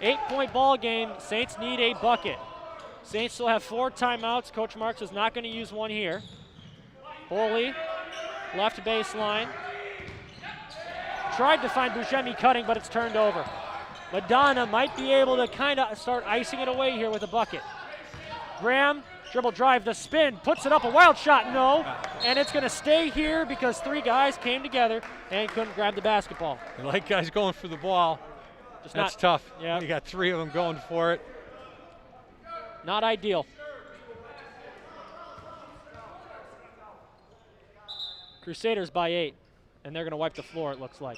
8-point ball game. Saints need a bucket. Saints still have 4 timeouts. Coach Marks is not going to use one here. Holy, left baseline. Tried to find Bujemi cutting, but it's turned over. Madonna might be able to kind of start icing it away here with a bucket. Graham, dribble drive, the spin, puts it up, a wild shot, no. And it's going to stay here because 3 guys came together and couldn't grab the basketball. I like guys going for the ball. That's tough. Yeah. You got 3 of them going for it. Not ideal. Crusaders by 8, and they're going to wipe the floor, it looks like.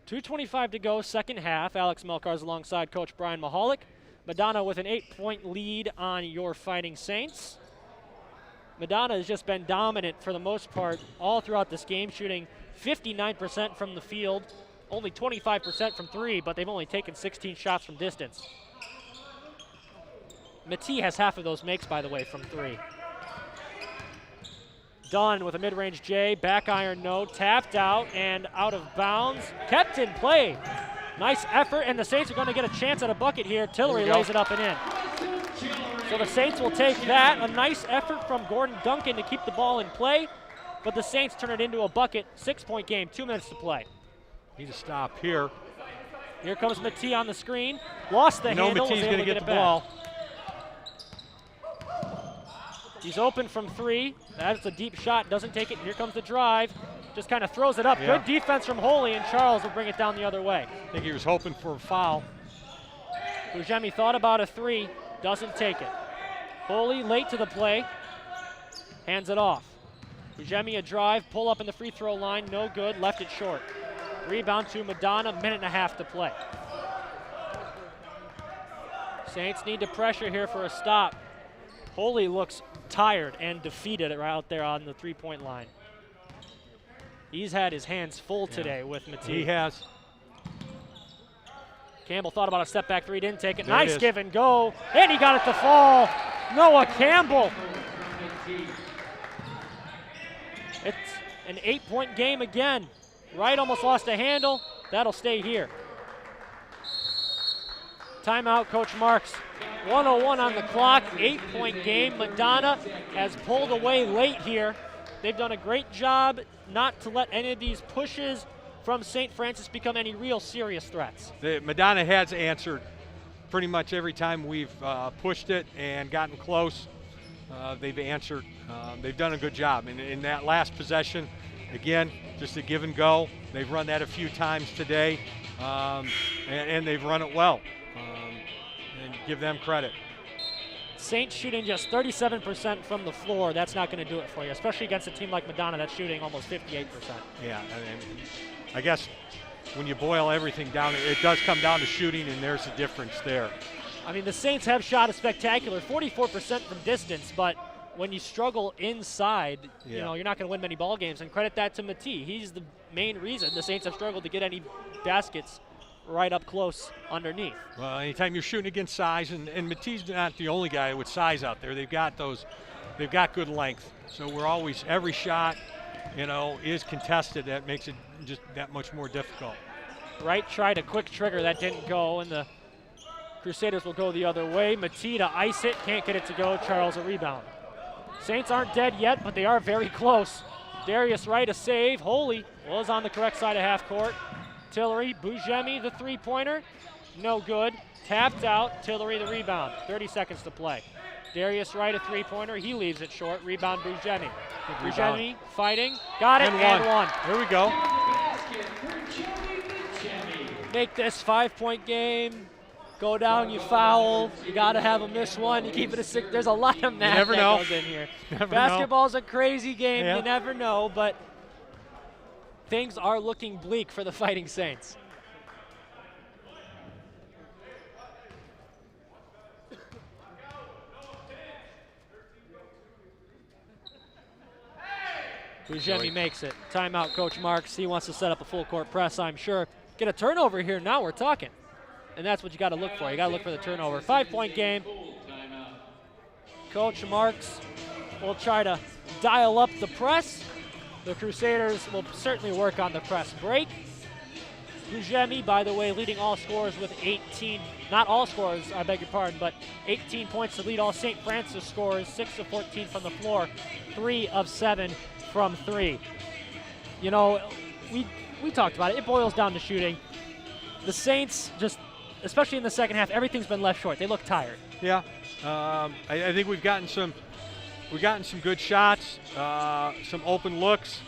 .225 to go, second half. Alex Melcars alongside Coach Brian Mahalik. Madonna with an 8-point lead on your Fighting Saints. Madonna has just been dominant for the most part all throughout this game, shooting 59% from the field, only 25% from 3, but they've only taken 16 shots from distance. Matee has half of those makes, by the way, from 3. Dunn with a mid-range J, back iron no, tapped out and out of bounds. Kept in play. Nice effort, and the Saints are going to get a chance at a bucket here. Tillery lays it up and in. So the Saints will take that. A nice effort from Gordon Duncan to keep the ball in play, but the Saints turn it into a bucket. 6-point game, 2 minutes to play. Need to stop here. Here comes Matee on the screen. Lost the handle. Matee's going to get the back. ball. He's open from 3. That's a deep shot, doesn't take it. Here comes the drive. Just kind of throws it up. Good defense from Holy, and Charles will bring it down the other way. I think he was hoping for a foul. Bujemi thought about a 3, doesn't take it. Holy late to the play, hands it off. Bujemi a drive, pull up in the free throw line, no good, left it short. Rebound to Madonna, 1.5 to play. Saints need to pressure here for a stop. Holy looks tired and defeated out there on the 3-point line. He's had his hands full today with Matee. He has. Campbell thought about a step back three, didn't take it. There Nice it is. give and go, and he got it to fall. Noah Campbell. It's an 8-point game again. Wright almost lost a handle. That'll stay here. Timeout, Coach Marks. 1:01 on the clock, 8-point game. Madonna has pulled away late here. They've done a great job not to let any of these pushes from St. Francis become any real serious threats. Madonna has answered pretty much every time we've pushed it and gotten close. They've answered. They've done a good job. And in that last possession, again, just a give and go. They've run that a few times today, and they've run it well. And give them credit. Saints shooting just 37% from the floor. That's not going to do it for you, especially against a team like Madonna that's shooting almost 58%. Yeah, and I guess when you boil everything down, it does come down to shooting, and there's a difference there. I mean, the Saints have shot a spectacular 44% from distance, but when you struggle inside, you know, you're not going to win many ball games. And credit that to Matee. He's the main reason the Saints have struggled to get any baskets right up close underneath. Well, anytime you're shooting against size, and Matee's not the only guy with size out there. They've got good length. So we're always, every shot, you know, is contested. That makes it just that much more difficult. Wright tried a quick trigger, that didn't go, and the Crusaders will go the other way. Matee to ice it, can't get it to go. Charles a rebound. Saints aren't dead yet, but they are very close. Darius Wright a save. Holy was on the correct side of half court. Tillery, Bujemi the three-pointer, no good. Tapped out, Tillery the rebound. 30 seconds to play. Darius Wright a three-pointer, he leaves it short. Rebound Bujemi. Bujemi fighting, got it, and one. There we go. Make this 5-point game. Go down, you foul. You got to have a miss one. You keep it a 6. There's a lot of math that goes in here. Basketball's a crazy game. You never know, but things are looking bleak for the Fighting Saints. Bujemi makes it. Timeout, Coach Marks. He wants to set up a full court press, I'm sure. Get a turnover here, now we're talking. And that's what you got to look for. You got to look for the turnover. 5-point game. Coach Marks will try to dial up the press. The Crusaders will certainly work on the press break. Bujemi, by the way, leading all scorers with 18. Not all scorers, I beg your pardon, but 18 points to lead all St. Francis scorers. 6 of 14 from the floor, 3 of 7 from 3. You know, we talked about it. It boils down to shooting. The Saints just, especially in the second half, everything's been left short. They look tired. Yeah, I think we've gotten some good shots, some open looks.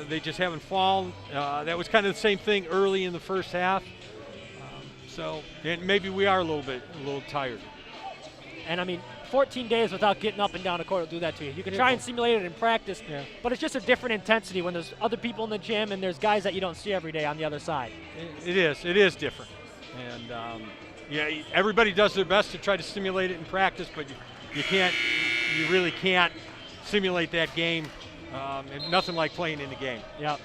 They just haven't fallen. That was kind of the same thing early in the first half. And maybe we are a little tired. And I mean, 14 days without getting up and down the court will do that to you. You can try and simulate it in practice, but it's just a different intensity when there's other people in the gym and there's guys that you don't see every day on the other side. It is different. And everybody does their best to try to simulate it in practice, but you really can't simulate that game. And nothing like playing in the game. Yep.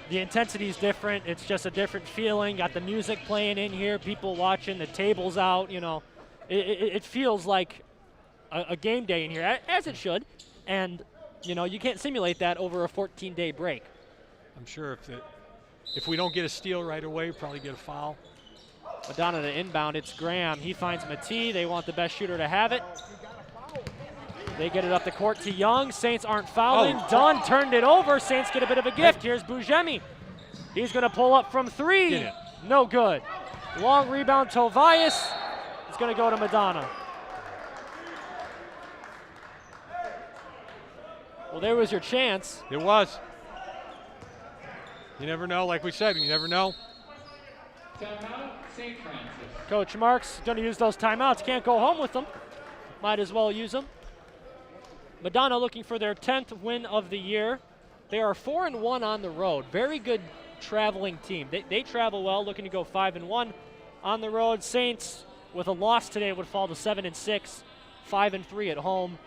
The intensity is different. It's just a different feeling. Got the music playing in here, people watching, the tables out. You know, it feels like a game day in here, as it should. And you know, you can't simulate that over a 14-day break. I'm sure if we don't get a steal right away, we'll probably get a foul. Madonna to inbound. It's Graham. He finds Matee. They want the best shooter to have it. They get it up the court to Young. Saints aren't fouling. Dunn turned it over. Saints get a bit of a gift. Here's Bujemi. He's going to pull up from 3. No good. Long rebound, Tobias. It's going to go to Madonna. Well, there was your chance. It was. You never know. Like we said, you never know. Timeout, St. Francis. Coach Marks going to use those timeouts. Can't go home with them. Might as well use them. Madonna looking for their 10th win of the year. They are 4-1 on the road. Very good traveling team. They travel well, looking to go 5-1 on the road. Saints, with a loss today, would fall to 7-6, 5-3 at home.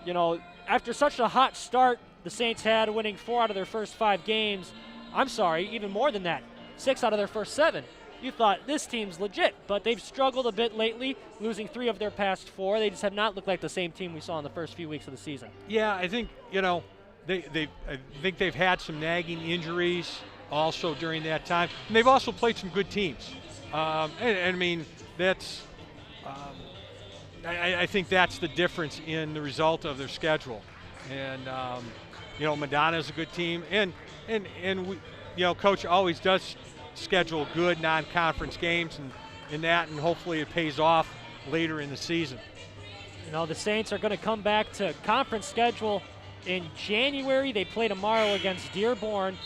You know, after such a hot start, the Saints had, winning 4 out of their first 5 games. I'm sorry, even more than that, 6 out of their first 7. You thought this team's legit, but they've struggled a bit lately, losing 3 of their past 4. They just have not looked like the same team we saw in the first few weeks of the season. Yeah, I think, I think they've had some nagging injuries also during that time. And they've also played some good teams. And I mean, that's, I think that's the difference in the result of their schedule. And, Madonna's a good team. And we, Coach always does schedule good non-conference games and hopefully it pays off later in the season. The Saints are going to come back to conference schedule in January. They play tomorrow against Dearborn,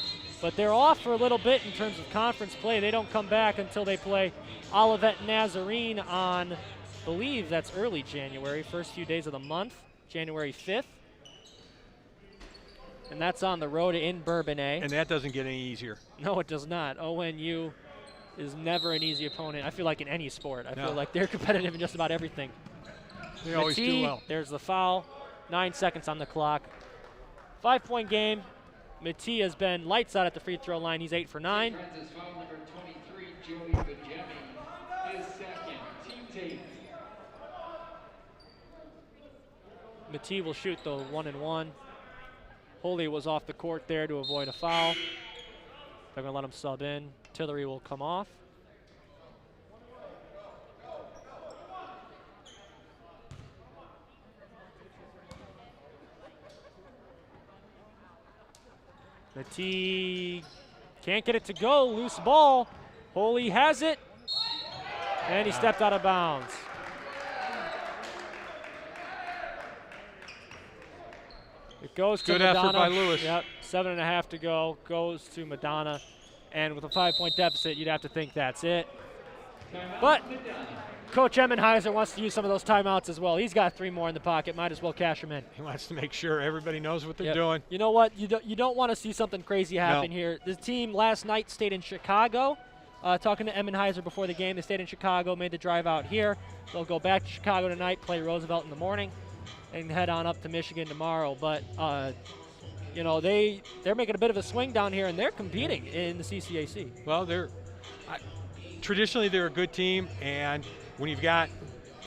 but they're off for a little bit in terms of conference play. They don't come back until they play Olivet Nazarene on, I believe that's early January, first few days of the month, January 5th. And that's on the road in Bourbonnais. And that doesn't get any easier. No, it does not. ONU is never an easy opponent. I feel like in any sport. I feel like they're competitive in just about everything. They always do well. There's the foul. 9 seconds on the clock. 5-point game. Matee has been lights out at the free throw line. He's 8 for 9. Foul number 23, Joey Pregame, his second. Team Matee will shoot the 1-and-1. Holy was off the court there to avoid a foul. They're going to let him sub in. Tillery will come off. Matee can't get it to go. Loose ball. Holy has it. And he stepped out of bounds. It goes to Madonna. Good effort by Lewis. Yep, 7.5 to go. Goes to Madonna. And with a 5-point deficit, you'd have to think that's it. But Coach Emmenheiser wants to use some of those timeouts as well. He's got 3 more in the pocket. Might as well cash them in. He wants to make sure everybody knows what they're doing. You know what? You don't want to see something crazy happen here. The team last night stayed in Chicago. Talking to Emmenheiser before the game, they stayed in Chicago, made the drive out here. They'll go back to Chicago tonight, play Roosevelt in the morning, and head on up to Michigan tomorrow. But they're making a bit of a swing down here, and they're competing in the CCAC. Well, traditionally they're a good team, and when you've got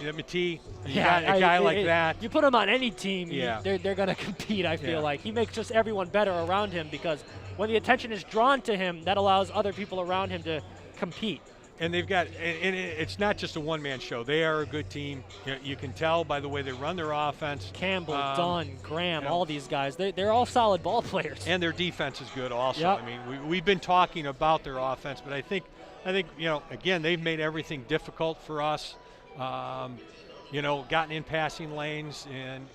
Matee, got a guy like that. You put him on any team, yeah. they're going to compete, I feel like. He makes just everyone better around him because when the attention is drawn to him, that allows other people around him to compete. And they've got, and it's not just a one-man show. They are a good team. You can tell by the way they run their offense. Campbell, Dunn, Graham, all these guys, they're all solid ball players. And their defense is good also. Yep. I mean, we've been talking about their offense, but I think again, they've made everything difficult for us. Gotten in passing lanes and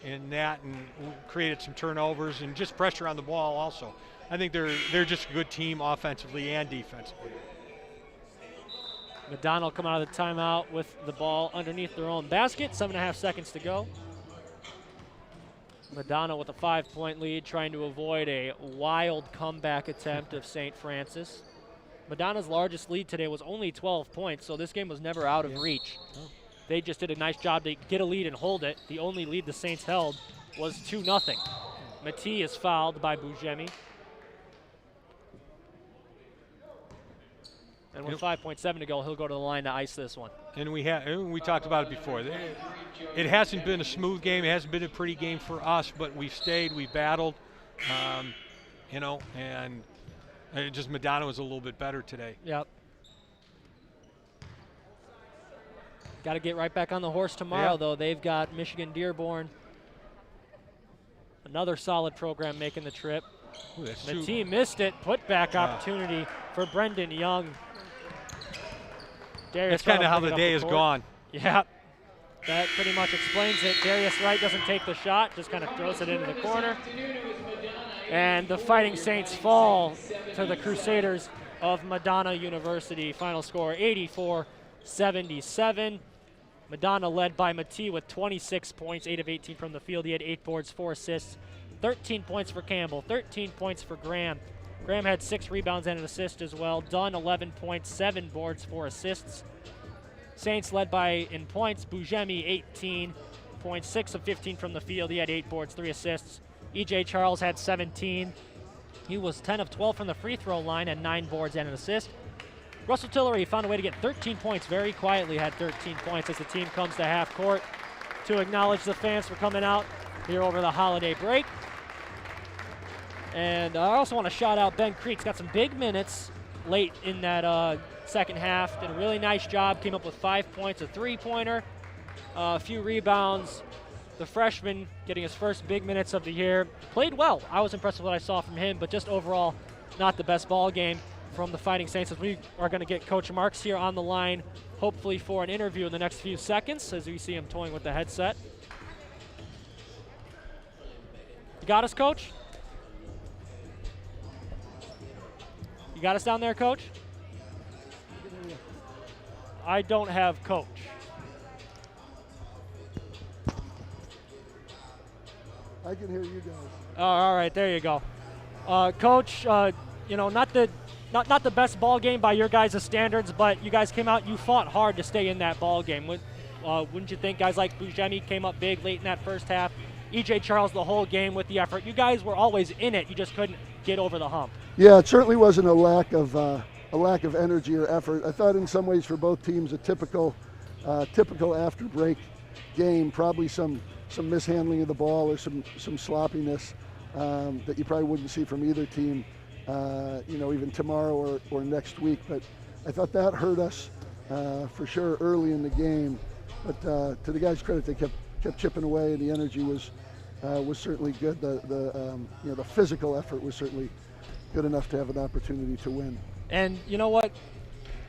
created some turnovers and just pressure on the ball also. I think they're just a good team offensively and defensively. Madonna will come out of the timeout with the ball underneath their own basket. 7.5 seconds to go. Madonna with a 5-point lead, trying to avoid a wild comeback attempt of St. Francis. Madonna's largest lead today was only 12 points, so this game was never out of reach. They just did a nice job to get a lead and hold it. The only lead the Saints held was 2-0. Matee is fouled by Bujemi. And with 5.7 to go, he'll go to the line to ice this one. And we talked about it before. It hasn't been a smooth game. It hasn't been a pretty game for us, but we've stayed, we've battled, and just Madonna was a little bit better today. Yep. Got to get right back on the horse tomorrow, though. They've got Michigan Dearborn. Another solid program making the trip. The team missed it. Put back opportunity for Brendan Young. That's kind of how the day has gone. Yeah, that pretty much explains it. Darius Wright doesn't take the shot, just kind of throws it into the corner. And the Fighting Saints fall to the Crusaders of Madonna University. Final score 84-77. Madonna led by Matee with 26 points, 8 of 18 from the field. He had 8 boards, 4 assists, 13 points for Campbell, 13 points for Graham. Graham had 6 rebounds and an assist as well. Dunn, 11 points, 7 boards, 4 assists. Saints led by in points, Bujemi, 18 points, 6 of 15 from the field. He had 8 boards, 3 assists. E.J. Charles had 17. He was 10 of 12 from the free throw line and 9 boards and an assist. Russell Tillery found a way to get 13 points, very quietly had 13 points as the team comes to half court to acknowledge the fans for coming out here over the holiday break. And I also want to shout out Ben Creeks, got some big minutes late in that second half. Did a really nice job, came up with 5 points, a three-pointer, a few rebounds. The freshman getting his first big minutes of the year. Played well. I was impressed with what I saw from him, but just overall not the best ball game from the Fighting Saints, as we are going to get Coach Marks here on the line, hopefully for an interview in the next few seconds as we see him toying with the headset. You got us, Coach? You got us down there, Coach? I don't have Coach. I can hear you guys. Oh, all right, there you go. Coach, you know, not the best ball game by your guys' standards, but you guys came out, you fought hard to stay in that ball game. Wouldn't you think guys like Bujemi came up big late in that first half? E.J. Charles the whole game with the effort. You guys were always in it. You just couldn't get over the hump. Yeah, it certainly wasn't a lack of energy or effort. I thought in some ways for both teams a typical after break game, probably some mishandling of the ball or some sloppiness that you probably wouldn't see from either team, you know, even tomorrow or next week. But I thought that hurt us for sure early in the game. But to the guys' credit, they kept chipping away, and the energy was certainly good. The physical effort was certainly good enough to have an opportunity to win. And you know what?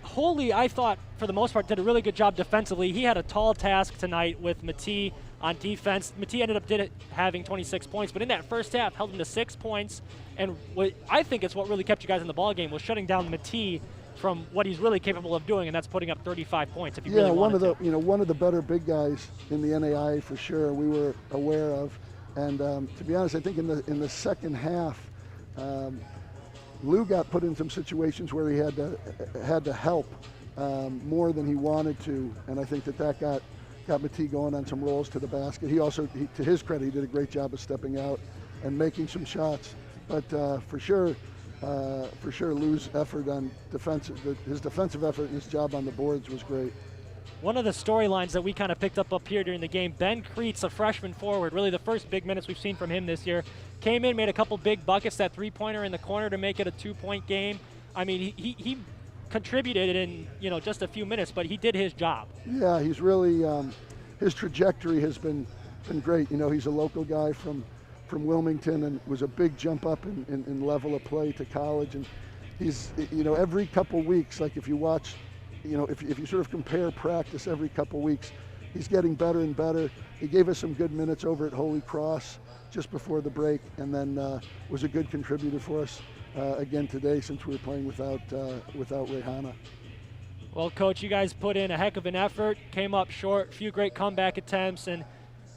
Holy, I thought, for the most part, did a really good job defensively. He had a tall task tonight with Matee on defense. Matee ended up having 26 points, but in that first half, held him to 6 points. And what I think it's what really kept you guys in the ball game was shutting down Matee from what he's really capable of doing, and that's putting up 35 points. If you really one of the better big guys in the NAI for sure. We were aware of, and to be honest, I think in the second half. Lou got put in some situations where he had to help more than he wanted to, and I think that got Matee going on some rolls to the basket. He also, to his credit, he did a great job of stepping out and making some shots. But for sure, Lou's effort on his defensive effort and his job on the boards was great. One of the storylines that we kind of picked up here during the game, Ben Creets, a freshman forward, really the first big minutes we've seen from him this year, came in, made a couple big buckets, that three-pointer in the corner to make it a 2-point game. I mean, he contributed in, you know, just a few minutes, but he did his job. Yeah, he's really, his trajectory has been great. You know, he's a local guy from Wilmington, and was a big jump up in level of play to college. And he's, you know, every couple weeks, like if you watch, you know, if you sort of compare practice every couple weeks, he's getting better and better. He gave us some good minutes over at Holy Cross just before the break, and then was a good contributor for us again today since we were playing without Rehana. Well, Coach, you guys put in a heck of an effort, came up short, a few great comeback attempts, and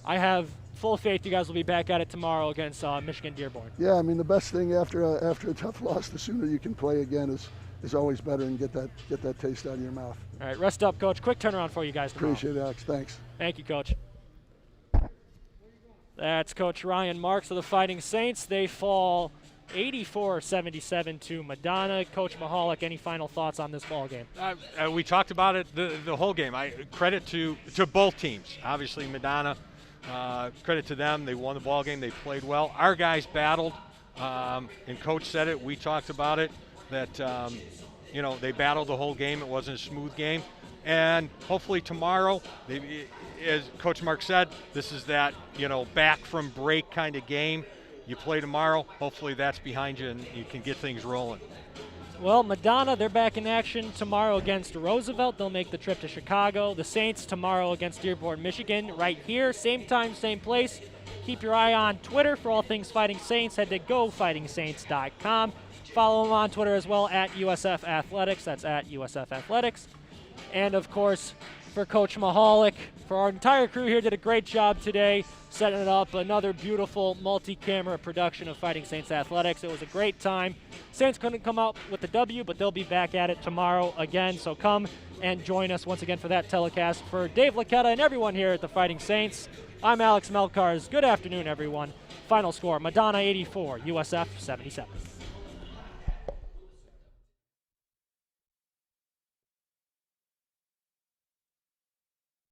I have full faith you guys will be back at it tomorrow against Michigan Dearborn. Yeah, I mean, the best thing after a tough loss, the sooner you can play again is always better, and get that taste out of your mouth. All right, rest up, Coach. Quick turnaround for you guys tomorrow. Appreciate it, Alex. Thanks. Thank you, Coach. That's Coach Ryan Marks of the Fighting Saints. They fall 84-77 to Madonna. Coach Mahalik, any final thoughts on this ball game? We talked about it the whole game. Credit to both teams. Obviously, Madonna, credit to them. They won the ball game. They played well. Our guys battled, and Coach said it. We talked about it. That you know, they battled the whole game. It wasn't a smooth game, and hopefully tomorrow, as Coach Mark said, this is that, you know, back from break kind of game. You play tomorrow. Hopefully that's behind you, and you can get things rolling. Well, Madonna, they're back in action tomorrow against Roosevelt. They'll make the trip to Chicago. The Saints tomorrow against Dearborn, Michigan, right here, same time, same place. Keep your eye on Twitter for all things Fighting Saints. Head to GoFightingSaints.com. Follow them on Twitter as well, at USF Athletics. That's at USF Athletics. And, of course, for Coach Mahalik. For our entire crew here, did a great job today setting it up. Another beautiful multi-camera production of Fighting Saints Athletics. It was a great time. Saints couldn't come out with the W, but they'll be back at it tomorrow again. So come and join us once again for that telecast. For Dave Laquetta and everyone here at the Fighting Saints, I'm Alex Melkars. Good afternoon, everyone. Final score, Madonna 84, USF 77.